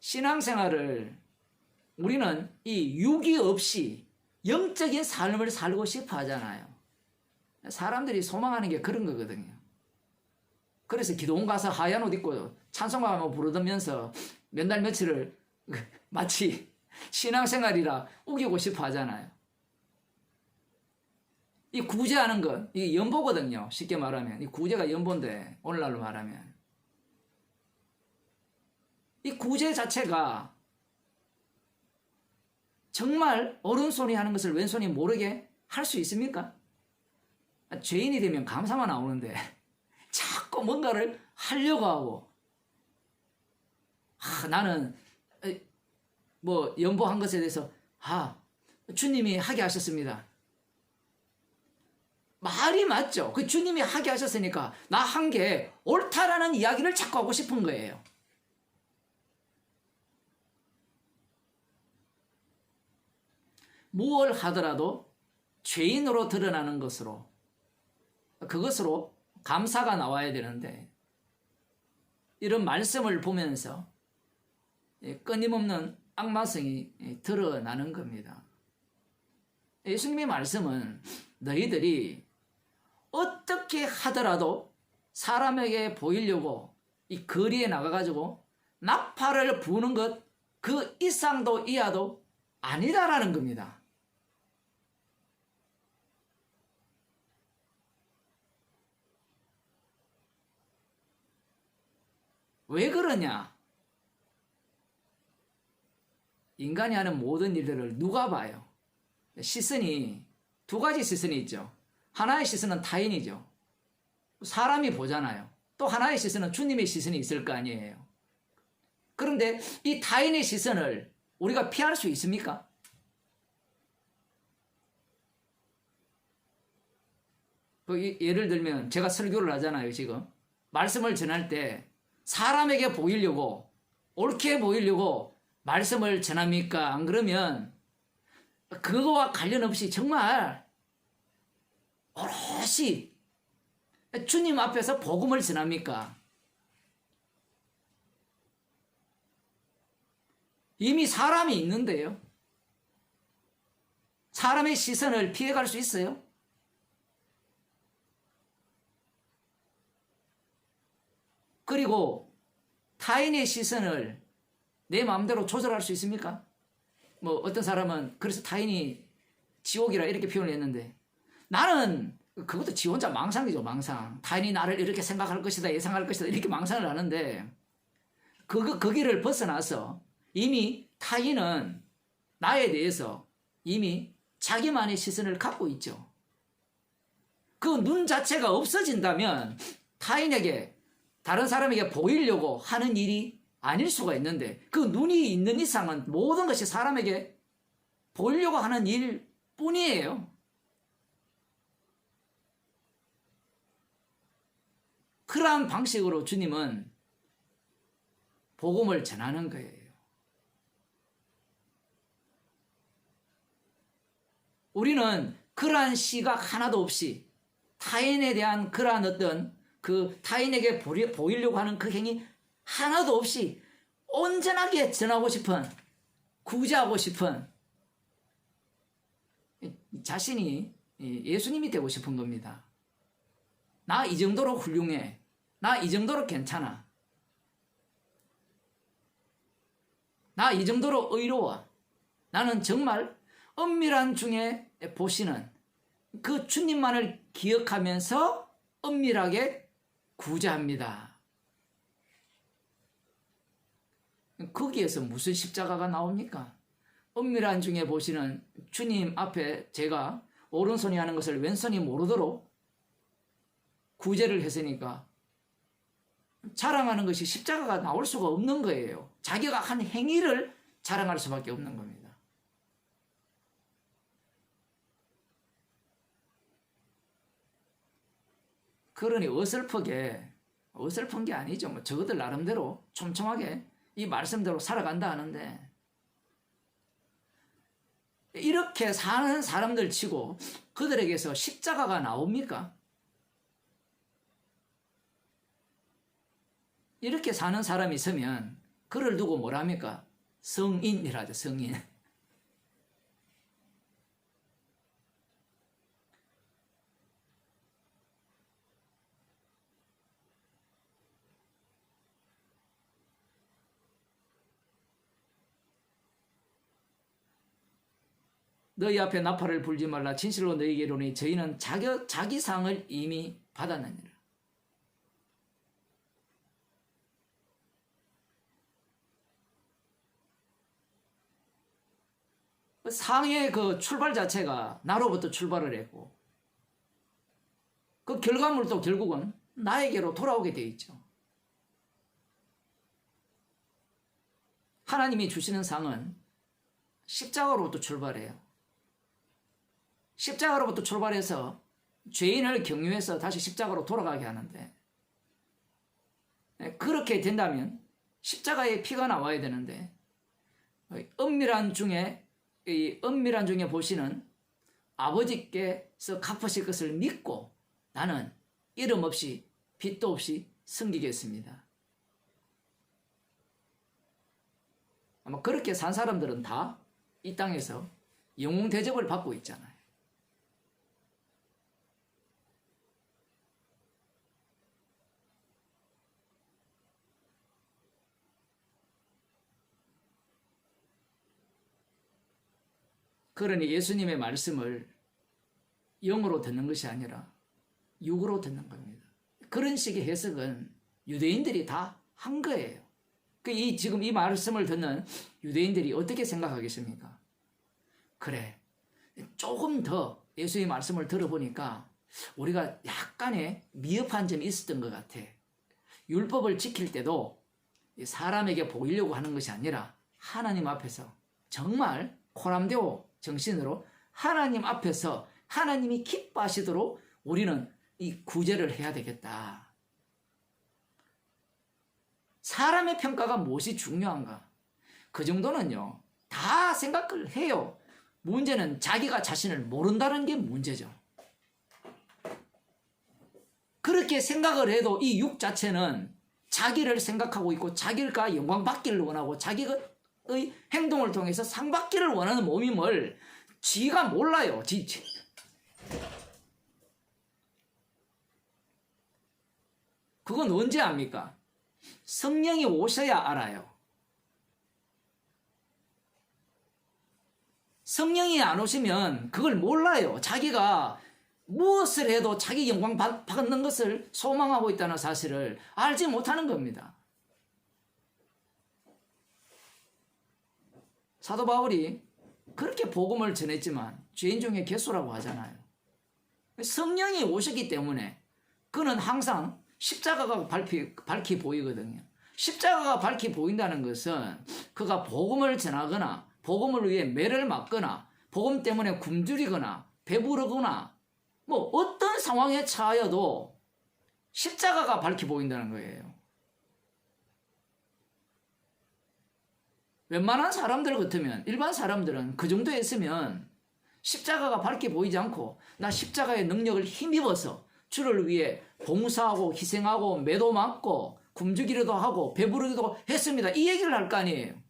신앙생활을 우리는 이 유기 없이 영적인 삶을 살고 싶어 하잖아요. 사람들이 소망하는 게 그런 거거든요. 그래서 기도원 가서 하얀 옷 입고 찬송가 부르면서 몇 날 며칠을 마치 신앙생활이라 우기고 싶어 하잖아요. 이 구제하는 건 이게 연보거든요. 쉽게 말하면 이 구제가 연보인데 오늘날로 말하면 이 구제 자체가 정말 오른손이 하는 것을 왼손이 모르게 할 수 있습니까? 죄인이 되면 감사만 나오는데 자꾸 뭔가를 하려고 하고 나는 뭐 연보한 것에 대해서 주님이 하게 하셨습니다. 말이 맞죠. 그 주님이 하게 하셨으니까 나 한 게 옳다라는 이야기를 자꾸 하고 싶은 거예요. 무엇을 하더라도 죄인으로 드러나는 것으로 그것으로 감사가 나와야 되는데 이런 말씀을 보면서 끊임없는 악마성이 드러나는 겁니다. 예수님의 말씀은 너희들이 어떻게 하더라도 사람에게 보이려고 이 거리에 나가가지고 나팔을 부는 것 그 이상도 이하도 아니다라는 겁니다. 왜 그러냐? 인간이 하는 모든 일들을 누가 봐요? 시선이 두 가지 시선이 있죠. 하나의 시선은 타인이죠. 사람이 보잖아요. 또 하나의 시선은 주님의 시선이 있을 거 아니에요. 그런데 이 타인의 시선을 우리가 피할 수 있습니까? 예를 들면 제가 설교를 하잖아요. 지금 말씀을 전할 때 사람에게 보이려고 옳게 보이려고 말씀을 전합니까? 안 그러면 그거와 관련 없이 정말 오롯이 주님 앞에서 복음을 전합니까? 이미 사람이 있는데요. 사람의 시선을 피해갈 수 있어요? 그리고 타인의 시선을 내 마음대로 조절할 수 있습니까? 뭐 어떤 사람은 그래서 타인이 지옥이라 이렇게 표현을 했는데 나는 그것도 지 혼자 망상이죠. 망상. 타인이 나를 이렇게 생각할 것이다 예상할 것이다 이렇게 망상을 하는데 거기를 벗어나서 이미 타인은 나에 대해서 이미 자기만의 시선을 갖고 있죠. 그 눈 자체가 없어진다면 타인에게 다른 사람에게 보이려고 하는 일이 아닐 수가 있는데 그 눈이 있는 이상은 모든 것이 사람에게 보이려고 하는 일 뿐이에요. 그러한 방식으로 주님은 복음을 전하는 거예요. 우리는 그러한 시각 하나도 없이 타인에 대한 그러한 어떤 그 타인에게 보이려고 하는 그 행위 하나도 없이 온전하게 전하고 싶은, 구제하고 싶은 자신이 예수님이 되고 싶은 겁니다. 나 이 정도로 훌륭해. 나 이 정도로 괜찮아. 나 이 정도로 의로워. 나는 정말 은밀한 중에 보시는 그 주님만을 기억하면서 은밀하게 구제합니다. 거기에서 무슨 십자가가 나옵니까? 은밀한 중에 보시는 주님 앞에 제가 오른손이 하는 것을 왼손이 모르도록 구제를 했으니까 자랑하는 것이 십자가가 나올 수가 없는 거예요. 자기가 한 행위를 자랑할 수밖에 없는 겁니다. 그러니 어설픈 게 아니죠. 뭐 저것들 나름대로 촘촘하게 이 말씀대로 살아간다 하는데, 이렇게 사는 사람들 치고 그들에게서 십자가가 나옵니까? 이렇게 사는 사람이 있으면 그를 두고 뭐라 합니까? 성인이라죠, 성인. 너희 앞에 나팔을 불지 말라. 진실로 너희에게 이르노니 저희는 자기 상을 이미 받았느니라. 상의 그 출발 자체가 나로부터 출발을 했고, 그 결과물도 결국은 나에게로 돌아오게 되어 있죠. 하나님이 주시는 상은 십자가로부터 출발해요. 십자가로부터 출발해서 죄인을 경유해서 다시 십자가로 돌아가게 하는데, 그렇게 된다면 십자가에 피가 나와야 되는데, 은밀한 중에 보시는 아버지께서 갚으실 것을 믿고 나는 이름 없이 빚도 없이 섬기겠습니다. 아마 그렇게 산 사람들은 다 이 땅에서 영웅 대접을 받고 있잖아요. 그러니 예수님의 말씀을 영으로 듣는 것이 아니라 육으로 듣는 겁니다. 그런 식의 해석은 유대인들이 다 한 거예요. 지금 이 말씀을 듣는 유대인들이 어떻게 생각하겠습니까? 그래, 조금 더 예수의 말씀을 들어보니까 우리가 약간의 미흡한 점이 있었던 것 같아. 율법을 지킬 때도 사람에게 보이려고 하는 것이 아니라 하나님 앞에서 정말 코람데오 정신으로 하나님 앞에서 하나님이 기뻐하시도록 우리는 이 구제를 해야 되겠다. 사람의 평가가 무엇이 중요한가? 그 정도는요, 다 생각을 해요. 문제는 자기가 자신을 모른다는 게 문제죠. 그렇게 생각을 해도 이 육 자체는 자기를 생각하고 있고 자기가 영광 받기를 원하고 자기의 행동을 통해서 상 받기를 원하는 몸임을 지가 몰라요. 그건 언제 압니까? 성령이 오셔야 알아요. 성령이 안 오시면 그걸 몰라요. 자기가 무엇을 해도 자기 영광 받는 것을 소망하고 있다는 사실을 알지 못하는 겁니다. 사도 바울이 그렇게 복음을 전했지만 죄인 중에 괴수라고 하잖아요. 성령이 오셨기 때문에 그는 항상 십자가가 밝히 보이거든요. 십자가가 밝히 보인다는 것은 그가 복음을 전하거나 복음을 위해 매를 맞거나 복음 때문에 굶주리거나 배부르거나 뭐 어떤 상황에 처하여도 십자가가 밝게 보인다는 거예요. 웬만한 사람들 같으면, 일반 사람들은 그 정도에 있으면 십자가가 밝게 보이지 않고 나 십자가의 능력을 힘입어서 주를 위해 봉사하고 희생하고 매도 맞고 굶주기라도 하고 배부르기도 했습니다. 이 얘기를 할 거 아니에요.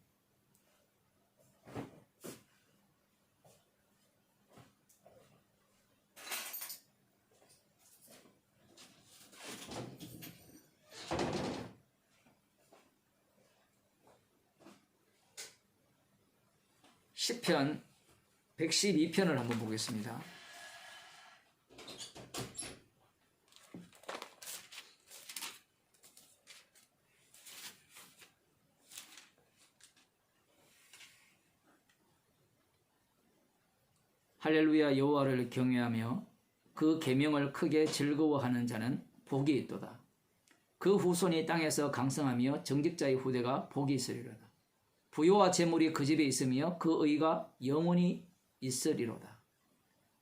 시편 112편을 한번 보겠습니다. 할렐루야. 여호와를 경외하며 그 계명을 크게 즐거워하는 자는 복이 있도다. 그 후손이 땅에서 강성하며 정직자의 후대가 복이 있으리로다. 부요와 재물이 그 집에 있으며 그 의가 영원히 있으리로다.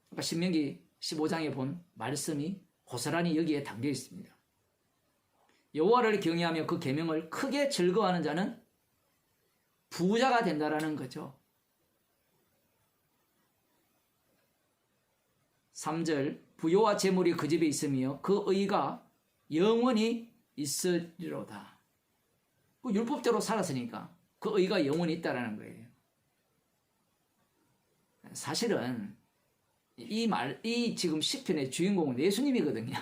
그러니까 신명기 15장에 본 말씀이 고스란히 여기에 담겨 있습니다. 여호와를 경외하며 그 계명을 크게 즐거워하는 자는 부자가 된다라는 거죠. 3절 부요와 재물이 그 집에 있으며 그 의가 영원히 있으리로다. 그 율법대로 살았으니까 그 의가 영원히 있다라는 거예요. 사실은 이 지금 시편의 주인공은 예수님이거든요.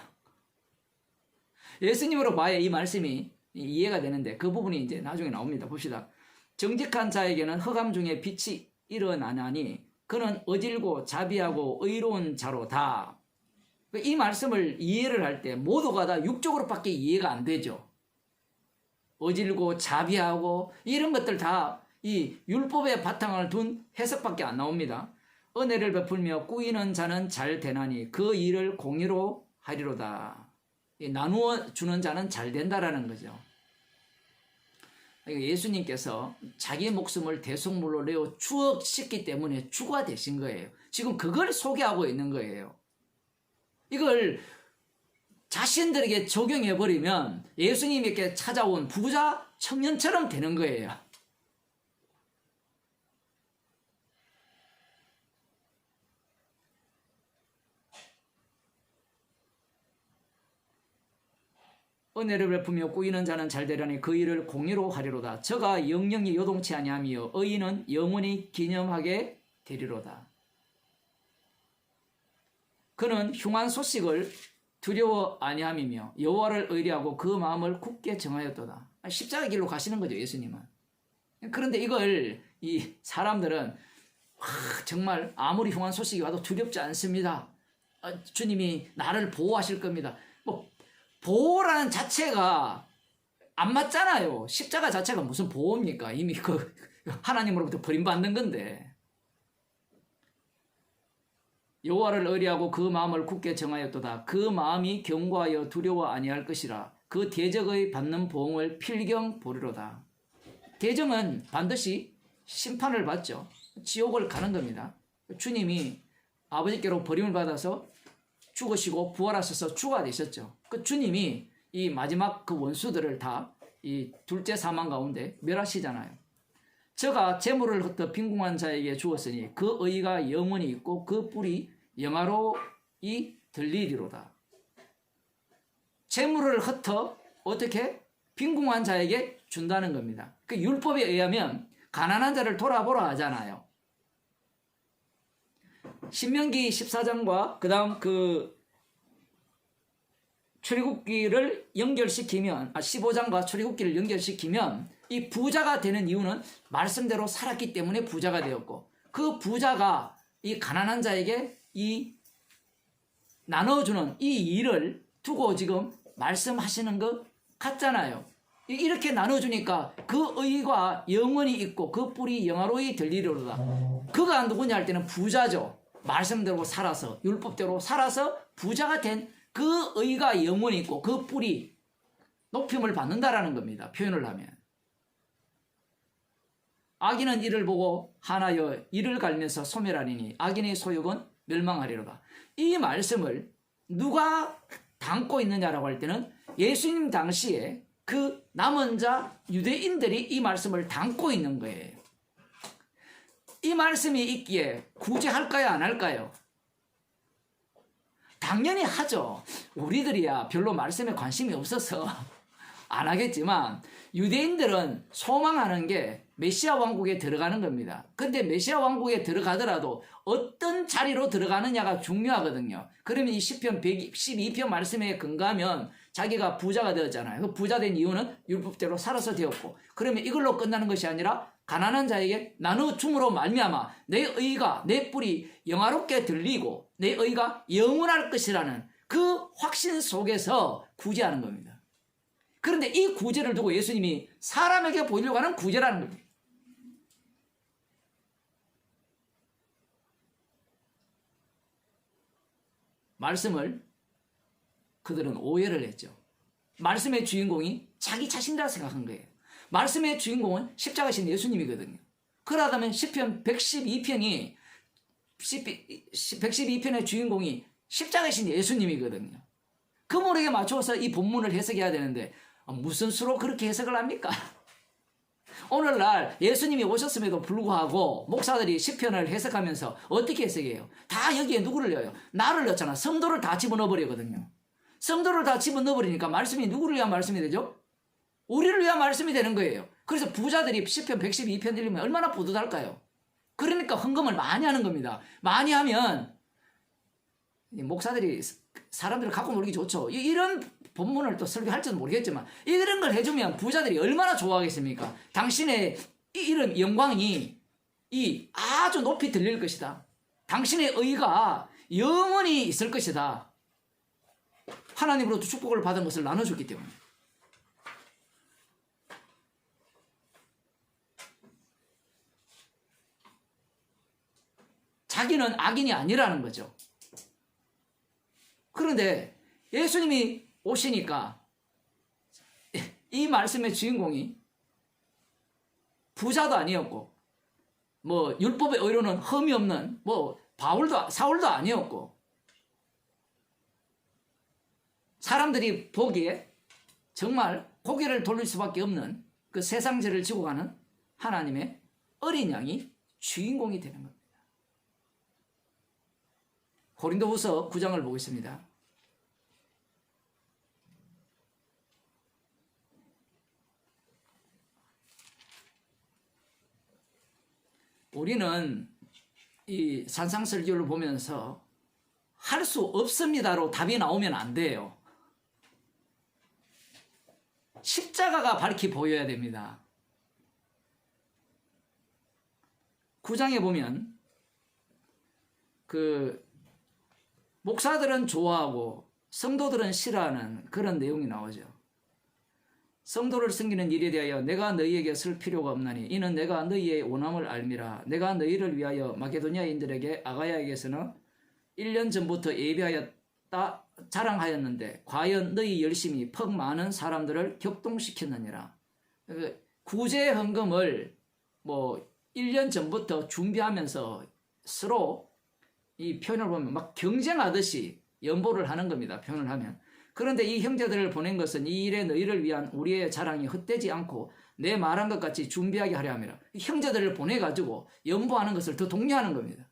예수님으로 봐야 이 말씀이 이해가 되는데 그 부분이 이제 나중에 나옵니다. 봅시다. 정직한 자에게는 흑암 중에 빛이 일어나나니 그는 어질고 자비하고 의로운 자로다. 이 말씀을 이해를 할 때 모두가 다 육적으로밖에 이해가 안 되죠. 어질고 자비하고 이런 것들 다 이 율법의 바탕을 둔 해석밖에 안 나옵니다. 은혜를 베풀며 꾸이는 자는 잘 되나니 그 일을 공의로 하리로다. 나누어 주는 자는 잘 된다라는 거죠. 예수님께서 자기 목숨을 대속물로 내어 추억시켰기 때문에 주가 되신 거예요. 지금 그걸 소개하고 있는 거예요. 이걸 자신들에게 적용해버리면 예수님에게 찾아온 부자 청년처럼 되는 거예요. 은혜를 베푸며 꾸이는 자는 잘 되려니 그 일을 공의로 하리로다. 저가 영영이 요동치 아니하며 의인은 영원히 기념하게 되리로다. 그는 흉한 소식을 두려워 아니함이며 여호와를 의뢰하고 그 마음을 굳게 정하였도다. 십자가 길로 가시는 거죠, 예수님은. 그런데 이걸 이 사람들은 정말 아무리 흉한 소식이 와도 두렵지 않습니다. 주님이 나를 보호하실 겁니다. 보호라는 자체가 안 맞잖아요. 십자가 자체가 무슨 보호입니까? 이미 그 하나님으로부터 버림받는 건데. 여호와를 의뢰하고 그 마음을 굳게 정하였도다. 그 마음이 견고하여 두려워 아니할 것이라. 그 대적의 받는 보응을 필경 보리로다. 대적은 반드시 심판을 받죠. 지옥을 가는 겁니다. 주님이 아버지께로 버림을 받아서 죽으시고 부활하셔서 주가 되셨죠. 그 주님이 이 마지막 그 원수들을 다 이 둘째 사망 가운데 멸하시잖아요. 저가 재물을 흩어 빈궁한 자에게 주었으니 그 의가 영원히 있고 그 뿔이 영화로이 들리리로다. 재물을 흩어 어떻게 빈궁한 자에게 준다는 겁니다. 그 율법에 의하면 가난한 자를 돌아보라 하잖아요. 신명기 14장과 그 다음 그 출애굽기를 연결시키면 15장과 출애굽기를 연결시키면 이 부자가 되는 이유는 말씀대로 살았기 때문에 부자가 되었고 그 부자가 이 가난한 자에게 이 나눠주는 이 일을 두고 지금 말씀하시는 것 같잖아요. 이렇게 나눠주니까 그 의가 영원히 있고 그 뿔이 영화로이 들리리로다. 그가 누구냐 할 때는 부자죠. 말씀대로 살아서 율법대로 살아서 부자가 된 그 의가 영원히 있고 그 뿔이 높임을 받는다라는 겁니다. 표현을 하면. 악인은 이를 보고 하나여 이를 갈면서 소멸하리니 악인의 소욕은 멸망하리로다. 이 말씀을 누가 담고 있느냐라고 할 때는 예수님 당시에 그 남은 자 유대인들이 이 말씀을 담고 있는 거예요. 이 말씀이 있기에 구제할까요, 안 할까요? 당연히 하죠. 우리들이야 별로 말씀에 관심이 없어서 안 하겠지만 유대인들은 소망하는 게 메시아 왕국에 들어가는 겁니다. 근데 메시아 왕국에 들어가더라도 어떤 자리로 들어가느냐가 중요하거든요. 그러면 이 시편 112편 말씀에 근거하면 자기가 부자가 되었잖아요. 그 부자 된 이유는 율법대로 살아서 되었고, 그러면 이걸로 끝나는 것이 아니라 가난한 자에게 나누어 줌으로 말미암아 내 의가 내 뿔이 영화롭게 들리고 내 의가 영원할 것이라는 그 확신 속에서 구제하는 겁니다. 그런데 이 구제를 두고 예수님이 사람에게 보이려고 하는 구제라는 겁니다. 말씀을 그들은 오해를 했죠. 말씀의 주인공이 자기 자신이라 생각한 거예요. 말씀의 주인공은 십자가신 예수님이거든요. 그러다면 시편 112편이 112편의 주인공이 십자가신 예수님이거든요. 그분에게 맞춰서 이 본문을 해석해야 되는데 무슨 수로 그렇게 해석을 합니까? 오늘날 예수님이 오셨음에도 불구하고 목사들이 시편을 해석하면서 어떻게 해석해요? 다 여기에 누구를 넣어요? 나를 넣잖아. 성도를 다 집어넣어버리거든요. 성도를 다 집어넣어버리니까 말씀이 누구를 위한 말씀이 되죠? 우리를 위한 말씀이 되는 거예요. 그래서 부자들이 시편 112편 들리면 얼마나 뿌듯할까요? 그러니까 헌금을 많이 하는 겁니다. 많이 하면 목사들이 사람들을 갖고 놀기 좋죠. 이런 본문을 또 설교할지는 모르겠지만 이런 걸 해주면 부자들이 얼마나 좋아하겠습니까? 당신의 이런 영광이 아주 높이 들릴 것이다. 당신의 의가 영원히 있을 것이다. 하나님으로부터 축복을 받은 것을 나눠줬기 때문에. 자기는 악인이 아니라는 거죠. 그런데 예수님이 오시니까 이 말씀의 주인공이 부자도 아니었고 뭐 율법의 의로는 흠이 없는 뭐 사울도 아니었고 사람들이 보기에 정말 고개를 돌릴 수밖에 없는 그 세상 죄를 지고 가는 하나님의 어린 양이 주인공이 되는 겁니다. 고린도후서 9장을 보겠습니다. 우리는 이 산상설교를 보면서 할 수 없습니다로 답이 나오면 안 돼요. 십자가가 밝히 보여야 됩니다. 9장에 보면 그 목사들은 좋아하고 성도들은 싫어하는 그런 내용이 나오죠. 성도를 섬기는 일에 대하여 내가 너희에게 쓸 필요가 없나니 이는 내가 너희의 원함을 알미라. 내가 너희를 위하여 마게도니아인들에게 아가야에게서는 1년 전부터 예비하였다 자랑하였는데 과연 너희 열심히 퍽 많은 사람들을 격동시켰느니라. 구제 헌금을 뭐 1년 전부터 준비하면서 서로 이 표현을 보면 막 경쟁하듯이 연보를 하는 겁니다. 표현을 하면. 그런데 이 형제들을 보낸 것은 이 일에 너희를 위한 우리의 자랑이 헛되지 않고 내 말한 것 같이 준비하게 하려 함이라. 형제들을 보내가지고 연보하는 것을 더 독려하는 겁니다.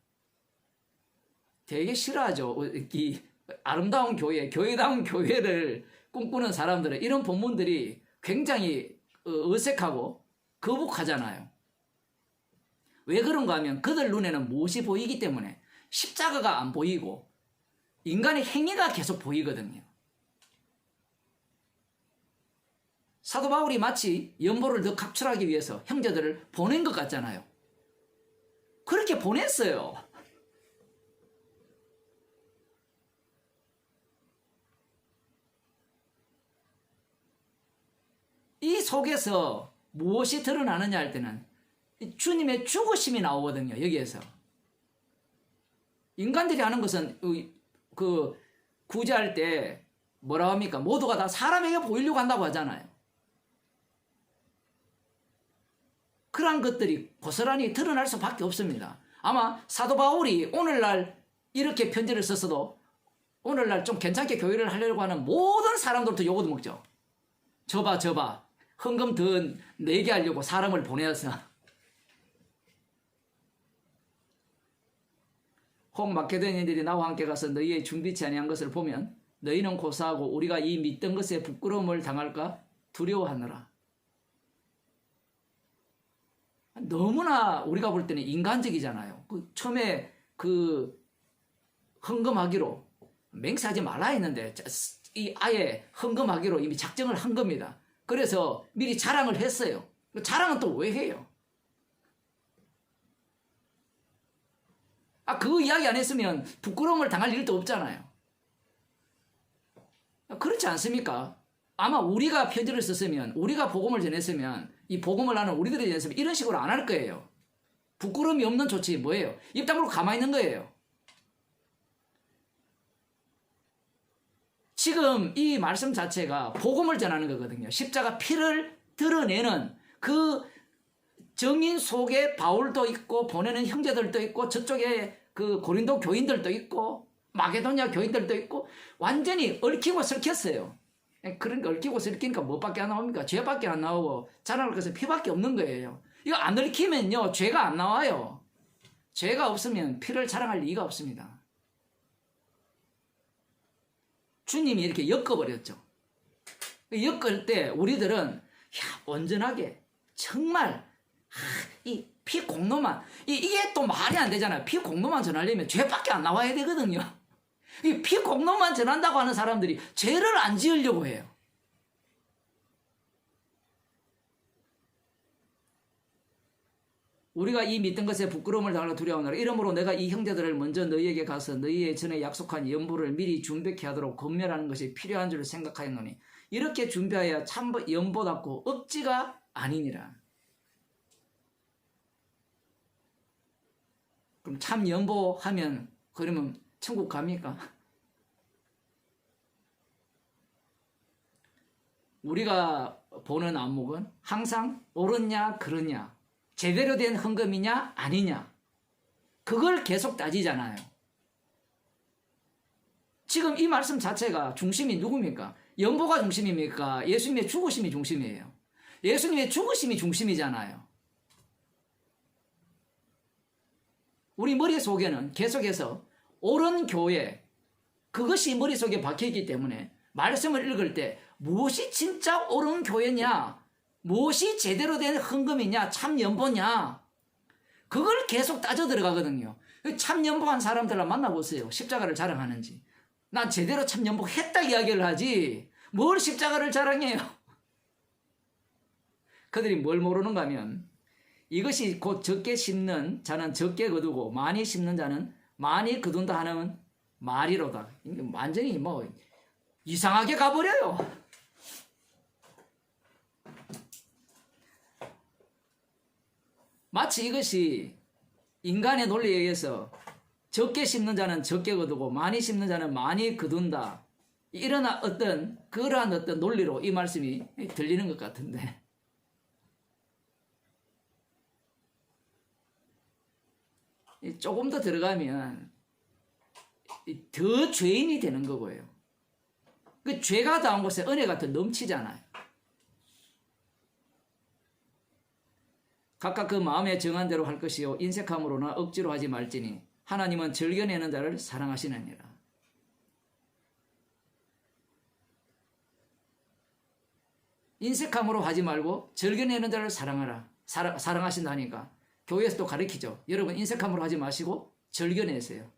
되게 싫어하죠. 이 아름다운 교회다운 교회를 꿈꾸는 사람들은 이런 본문들이 굉장히 어색하고 거북하잖아요. 왜 그런가 하면 그들 눈에는 무엇이 보이기 때문에 십자가가 안 보이고 인간의 행위가 계속 보이거든요. 사도 바울이 마치 연보를 더 각출하기 위해서 형제들을 보낸 것 같잖아요. 그렇게 보냈어요. 이 속에서 무엇이 드러나느냐 할 때는 주님의 죽으심이 나오거든요. 여기에서. 인간들이 하는 것은 그 구제할 때 뭐라고 합니까? 모두가 다 사람에게 보이려고 한다고 하잖아요. 그러한 것들이 고스란히 드러날 수밖에 없습니다. 아마 사도 바울이 오늘날 이렇게 편지를 썼어도 오늘날 좀 괜찮게 교회를 하려고 하는 모든 사람들부터 요거도 먹죠. 저봐 헌금 더 내게 하려고 사람을 보내어서. 혹 마케도니아인들이 나와 함께 가서 너희의 준비치 아니한 것을 보면 너희는 고사하고 우리가 이 믿던 것에 부끄러움을 당할까 두려워하느라. 너무나 우리가 볼 때는 인간적이잖아요. 처음에 헌금하기로 맹세하지 말라 했는데 아예 헌금하기로 이미 작정을 한 겁니다. 그래서 미리 자랑을 했어요. 자랑은 또 왜 해요? 그거 이야기 안 했으면 부끄러움을 당할 일도 없잖아요. 그렇지 않습니까? 아마 우리가 편지를 썼으면, 우리가 복음을 전했으면, 이 복음을 하는 우리들이 전했으면 이런 식으로 안 할 거예요. 부끄러움이 없는 조치 뭐예요? 입 다물고 가만히 있는 거예요. 지금 이 말씀 자체가 복음을 전하는 거거든요. 십자가 피를 드러내는 그 정인 속에 바울도 있고 보내는 형제들도 있고 저쪽에 그 고린도 교인들도 있고 마게도냐 교인들도 있고 완전히 얽히고 설켰어요. 그러니까 얽히고 설키니까 뭐밖에 안 나옵니까? 죄밖에 안 나오고 자랑할 것은 피밖에 없는 거예요. 이거 안 얽히면요 죄가 안 나와요. 죄가 없으면 피를 자랑할 리가 없습니다. 주님이 이렇게 엮어버렸죠. 엮을 때 우리들은 온전하게 정말 이 피 공로만 이게 또 말이 안 되잖아요. 피 공로만 전하려면 죄밖에 안 나와야 되거든요. 이 피 공로만 전한다고 하는 사람들이 죄를 안 지으려고 해요. 우리가 이 믿던 것에 부끄러움을 당하려 두려워하노라. 이러므로 내가 이 형제들을 먼저 너희에게 가서 너희의 전에 약속한 연보를 미리 준비케 하도록 권면하는 것이 필요한 줄 생각하였노니 이렇게 준비하여야 참 연보답고 억지가 아니니라. 그럼 참 연보하면 그러면 천국 갑니까? 우리가 보는 안목은 항상 옳으냐 그르냐 제대로 된 헌금이냐 아니냐 그걸 계속 따지잖아요. 지금 이 말씀 자체가 중심이 누굽니까? 연보가 중심입니까? 예수님의 죽으심이 중심이에요. 예수님의 죽으심이 중심이잖아요. 우리 머릿속에는 계속해서 옳은 교회 그것이 머릿속에 박혀있기 때문에 말씀을 읽을 때 무엇이 진짜 옳은 교회냐 무엇이 제대로 된 헌금이냐 참 연보냐 그걸 계속 따져 들어가거든요. 참 연보한 사람들을 만나보세요. 십자가를 자랑하는지. 난 제대로 참 연보했다 이야기를 하지 뭘 십자가를 자랑해요. 그들이 뭘 모르는가 하면 이것이 곧 적게 심는 자는 적게 거두고 많이 심는 자는 많이 거둔다 하는 말이로다. 완전히 이상하게 가버려요. 마치 이것이 인간의 논리에 의해서 적게 심는 자는 적게 거두고 많이 심는 자는 많이 거둔다. 이런 그러한 어떤 논리로 이 말씀이 들리는 것 같은데 조금 더 들어가면 더 죄인이 되는 거고요. 그 죄가 더한 곳에 은혜가 더 넘치잖아요. 각각 그 마음에 정한 대로 할 것이요 인색함으로나 억지로 하지 말지니 하나님은 즐겨내는 자를 사랑하시느니라. 인색함으로 하지 말고 즐겨내는 자를 사랑하라. 사랑하신다니까 교회에서도 가르치죠. 여러분 인색함으로 하지 마시고 즐겨내세요.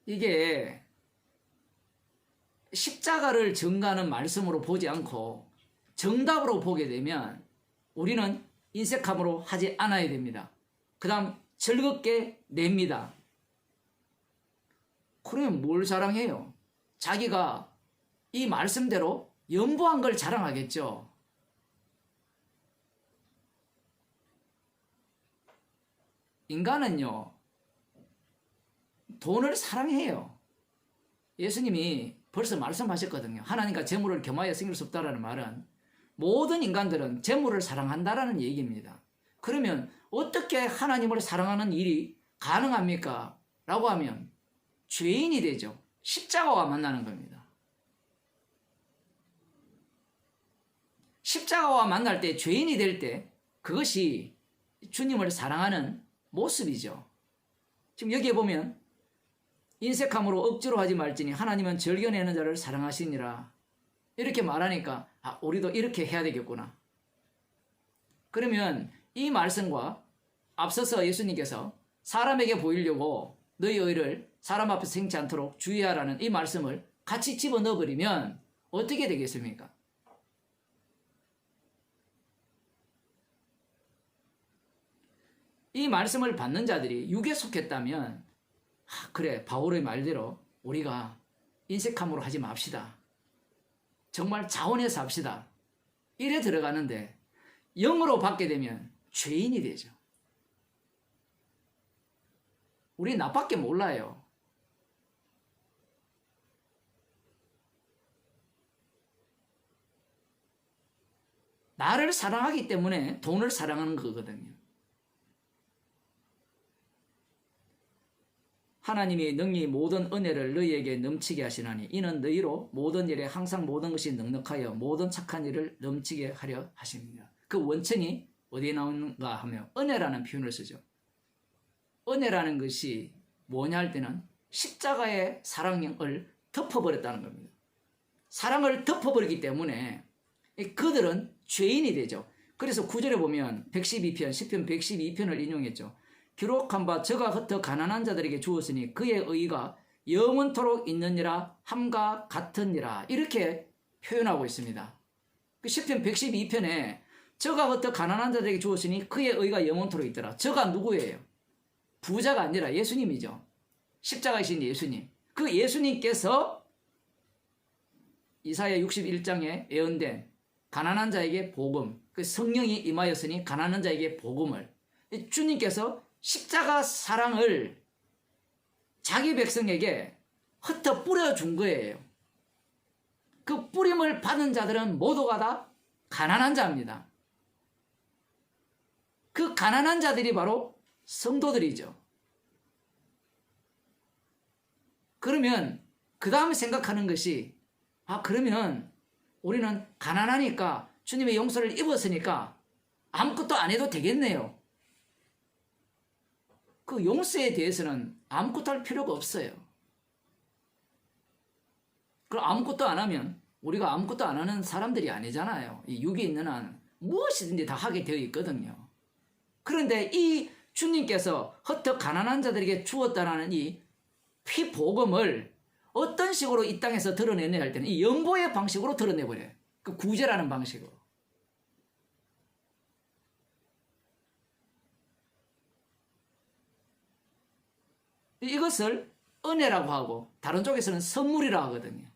이게 십자가를 전가하는 말씀으로 보지 않고 정답으로 보게 되면 우리는 인색함으로 하지 않아야 됩니다. 그 다음 즐겁게 냅니다. 그러면 뭘 자랑해요? 자기가 이 말씀대로 연보한 걸 자랑하겠죠. 인간은요 돈을 사랑해요. 예수님이 벌써 말씀하셨거든요. 하나님과 재물을 겸하여 섬길 수 없다라는 말은 모든 인간들은 재물을 사랑한다라는 얘기입니다. 그러면 어떻게 하나님을 사랑하는 일이 가능합니까? 라고 하면 죄인이 되죠. 십자가와 만나는 겁니다. 십자가와 만날 때, 죄인이 될 때, 그것이 주님을 사랑하는 모습이죠. 지금 여기에 보면 인색함으로 억지로 하지 말지니 하나님은 즐겨내는 자를 사랑하시니라 이렇게 말하니까 우리도 이렇게 해야 되겠구나. 그러면 이 말씀과 앞서서 예수님께서 사람에게 보이려고 너희 의를 사람 앞에서 생지 않도록 주의하라는 이 말씀을 같이 집어넣어 버리면 어떻게 되겠습니까? 이 말씀을 받는 자들이 육에 속했다면 그래, 바울의 말대로 우리가 인색함으로 하지 맙시다. 정말 자원해서 합시다. 이래 들어가는데 영으로 받게 되면 죄인이 되죠. 우리 나밖에 몰라요. 나를 사랑하기 때문에 돈을 사랑하는 거거든요. 하나님이 능히 모든 은혜를 너희에게 넘치게 하시나니 이는 너희로 모든 일에 항상 모든 것이 넉넉하여 모든 착한 일을 넘치게 하려 하십니다. 그 원천이 어디에 나오는가 하면 은혜라는 표현을 쓰죠. 은혜라는 것이 뭐냐 할 때는 십자가의 사랑을 덮어버렸다는 겁니다. 사랑을 덮어버리기 때문에 그들은 죄인이 되죠. 그래서 9절에 보면 112편, 시편 112편을 인용했죠. 기록한 바 저가 더 가난한 자들에게 주었으니 그의 의가 영원토록 있느니라 함과 같으니라 이렇게 표현하고 있습니다. 그 시편 112편에 저가 더 가난한 자들에게 주었으니 그의 의가 영원토록 있더라. 저가 누구예요? 부자가 아니라 예수님이죠. 십자가이신 예수님. 그 예수님께서 이사야 61장에 예언된 가난한 자에게 복음, 그 성령이 임하였으니 가난한 자에게 복음을 주님께서 십자가 사랑을 자기 백성에게 흩어 뿌려준 거예요. 그 뿌림을 받은 자들은 모두가 다 가난한 자입니다. 그 가난한 자들이 바로 성도들이죠. 그러면 그 다음에 생각하는 것이 그러면 우리는 가난하니까 주님의 용서를 입었으니까 아무것도 안 해도 되겠네요. 그 용서에 대해서는 아무것도 할 필요가 없어요. 그럼 아무것도 안 하면 우리가 아무것도 안 하는 사람들이 아니잖아요. 이 육이 있는 한 무엇이든지 다 하게 되어 있거든요. 그런데 이 주님께서 헛헛 가난한 자들에게 주었다라는 이 피복음을 어떤 식으로 이 땅에서 드러내냐 할 때는 이 연보의 방식으로 드러내버려요. 그 구제라는 방식으로. 이것을 은혜라고 하고 다른 쪽에서는 선물이라고 하거든요.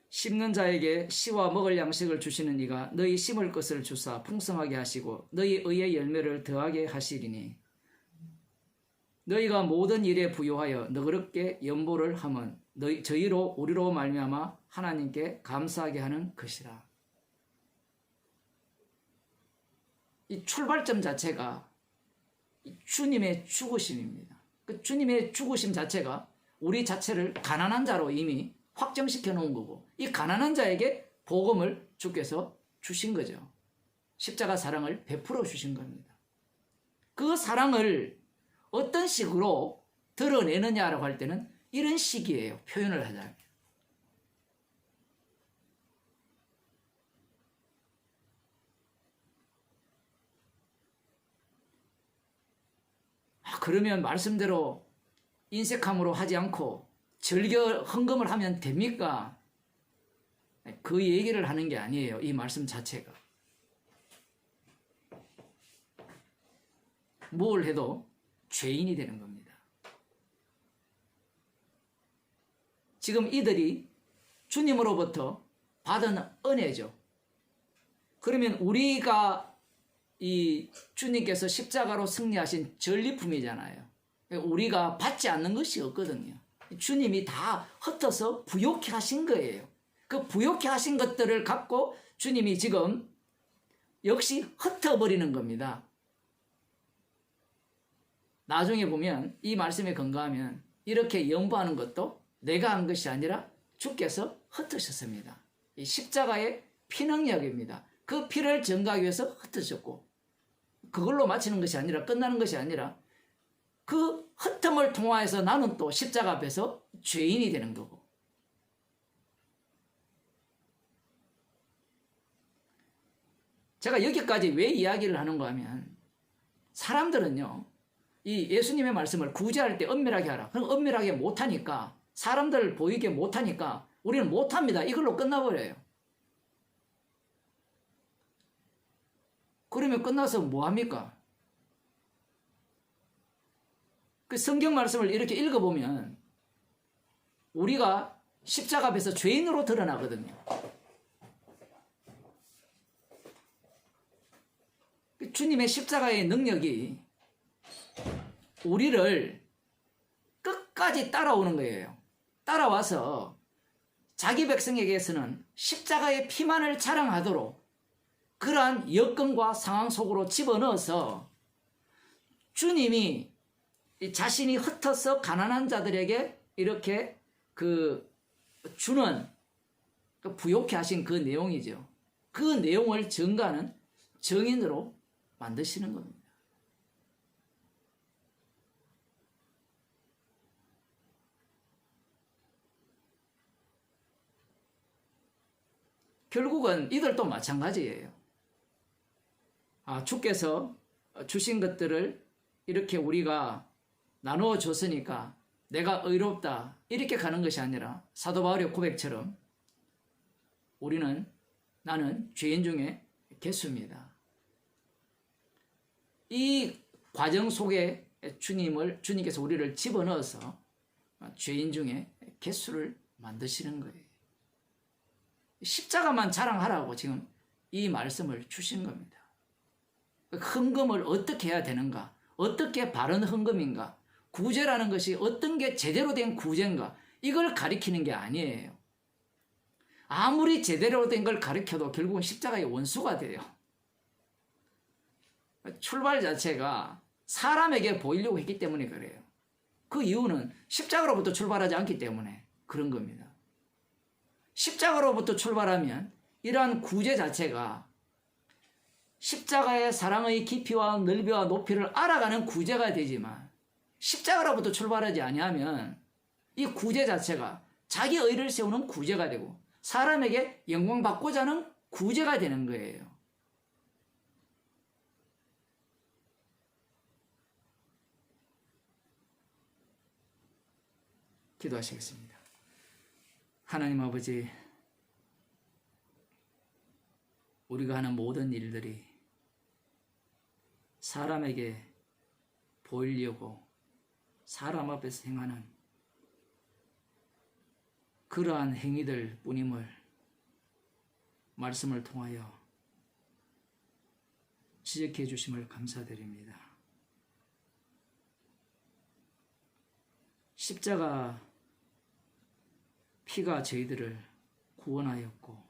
심는 자에게 씨와 먹을 양식을 주시는 이가 너희 심을 것을 주사 풍성하게 하시고 너희 의의 열매를 더하게 하시리니 너희가 모든 일에 부요하여 너그럽게 연보를 하면 저희로 우리로 말미암아 하나님께 감사하게 하는 것이라. 이 출발점 자체가 주님의 죽으심입니다. 그 주님의 죽으심 자체가 우리 자체를 가난한 자로 이미 확정시켜 놓은 거고 이 가난한 자에게 복음을 주께서 주신 거죠. 십자가 사랑을 베풀어 주신 겁니다. 그 사랑을 어떤 식으로 드러내느냐라고 할 때는 이런 식이에요. 표현을 하자면. 그러면 말씀대로 인색함으로 하지 않고 즐겨 헌금을 하면 됩니까? 그 얘기를 하는 게 아니에요. 이 말씀 자체가. 뭘 해도 죄인이 되는 겁니다. 지금 이들이 주님으로부터 받은 은혜죠. 그러면 우리가 이 주님께서 십자가로 승리하신 전리품이잖아요. 우리가 받지 않는 것이 없거든요. 주님이 다 흩어서 부요케 하신 거예요. 그 부요케 하신 것들을 갖고 주님이 지금 역시 흩어버리는 겁니다. 나중에 보면 이 말씀에 근거하면 이렇게 연보하는 것도 내가 한 것이 아니라 주께서 흩으셨습니다. 이 십자가의 피능력입니다. 그 피를 증거하기 위해서 흩으셨고, 그걸로 마치는 것이 아니라, 끝나는 것이 아니라 그 흩음을 통하여서 나는 또 십자가 앞에서 죄인이 되는 거고, 제가 여기까지 왜 이야기를 하는가 하면, 사람들은요 이 예수님의 말씀을 구제할 때 엄밀하게 하라. 그럼 엄밀하게 못하니까, 사람들 보이게 못하니까 우리는 못합니다. 이걸로 끝나버려요. 그러면 끝나서 뭐합니까? 그 성경 말씀을 이렇게 읽어보면 우리가 십자가 앞에서 죄인으로 드러나거든요. 주님의 십자가의 능력이 우리를 끝까지 따라오는 거예요. 따라와서 자기 백성에게서는 십자가의 피만을 자랑하도록 그러한 여건과 상황 속으로 집어넣어서 주님이 자신이 흩어서 가난한 자들에게 이렇게 주는 부요케 하신 그 내용이죠. 그 내용을 증가하는 증인으로 만드시는 겁니다. 결국은 이들도 마찬가지예요. 주께서 주신 것들을 이렇게 우리가 나누어 줬으니까 내가 의롭다 이렇게 가는 것이 아니라 사도 바울의 고백처럼 나는 죄인 중에 개수입니다. 이 과정 속에 주님께서 우리를 집어넣어서 죄인 중에 개수를 만드시는 거예요. 십자가만 자랑하라고 지금 이 말씀을 주신 겁니다. 헌금을 어떻게 해야 되는가? 어떻게 바른 헌금인가? 구제라는 것이 어떤 게 제대로 된 구제인가? 이걸 가리키는 게 아니에요. 아무리 제대로 된 걸 가리켜도 결국은 십자가의 원수가 돼요. 출발 자체가 사람에게 보이려고 했기 때문에 그래요. 그 이유는 십자가로부터 출발하지 않기 때문에 그런 겁니다. 십자가로부터 출발하면 이러한 구제 자체가 십자가의 사랑의 깊이와 넓이와 높이를 알아가는 구제가 되지만, 십자가로부터 출발하지 아니하면 이 구제 자체가 자기 의를 세우는 구제가 되고 사람에게 영광받고자 하는 구제가 되는 거예요. 기도하시겠습니다. 하나님 아버지, 우리가 하는 모든 일들이 사람에게 보이려고 사람 앞에서 행하는 그러한 행위들 뿐임을 말씀을 통하여 지적해 주심을 감사드립니다. 십자가 피가 저희들을 구원하였고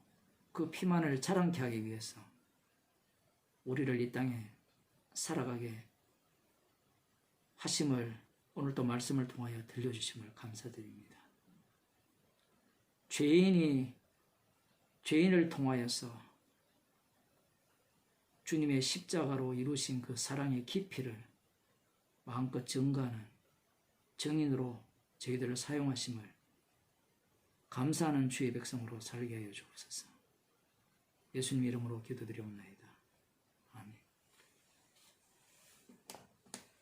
그 피만을 자랑케 하기 위해서 우리를 이 땅에 살아가게 하심을 오늘도 말씀을 통하여 들려주심을 감사드립니다. 죄인을 통하여서 주님의 십자가로 이루신 그 사랑의 깊이를 마음껏 증거하는 증인으로 저희들을 사용하심을 감사하는 주의 백성으로 살게 하여 주옵소서. 예수님 이름으로 기도드리옵나이다.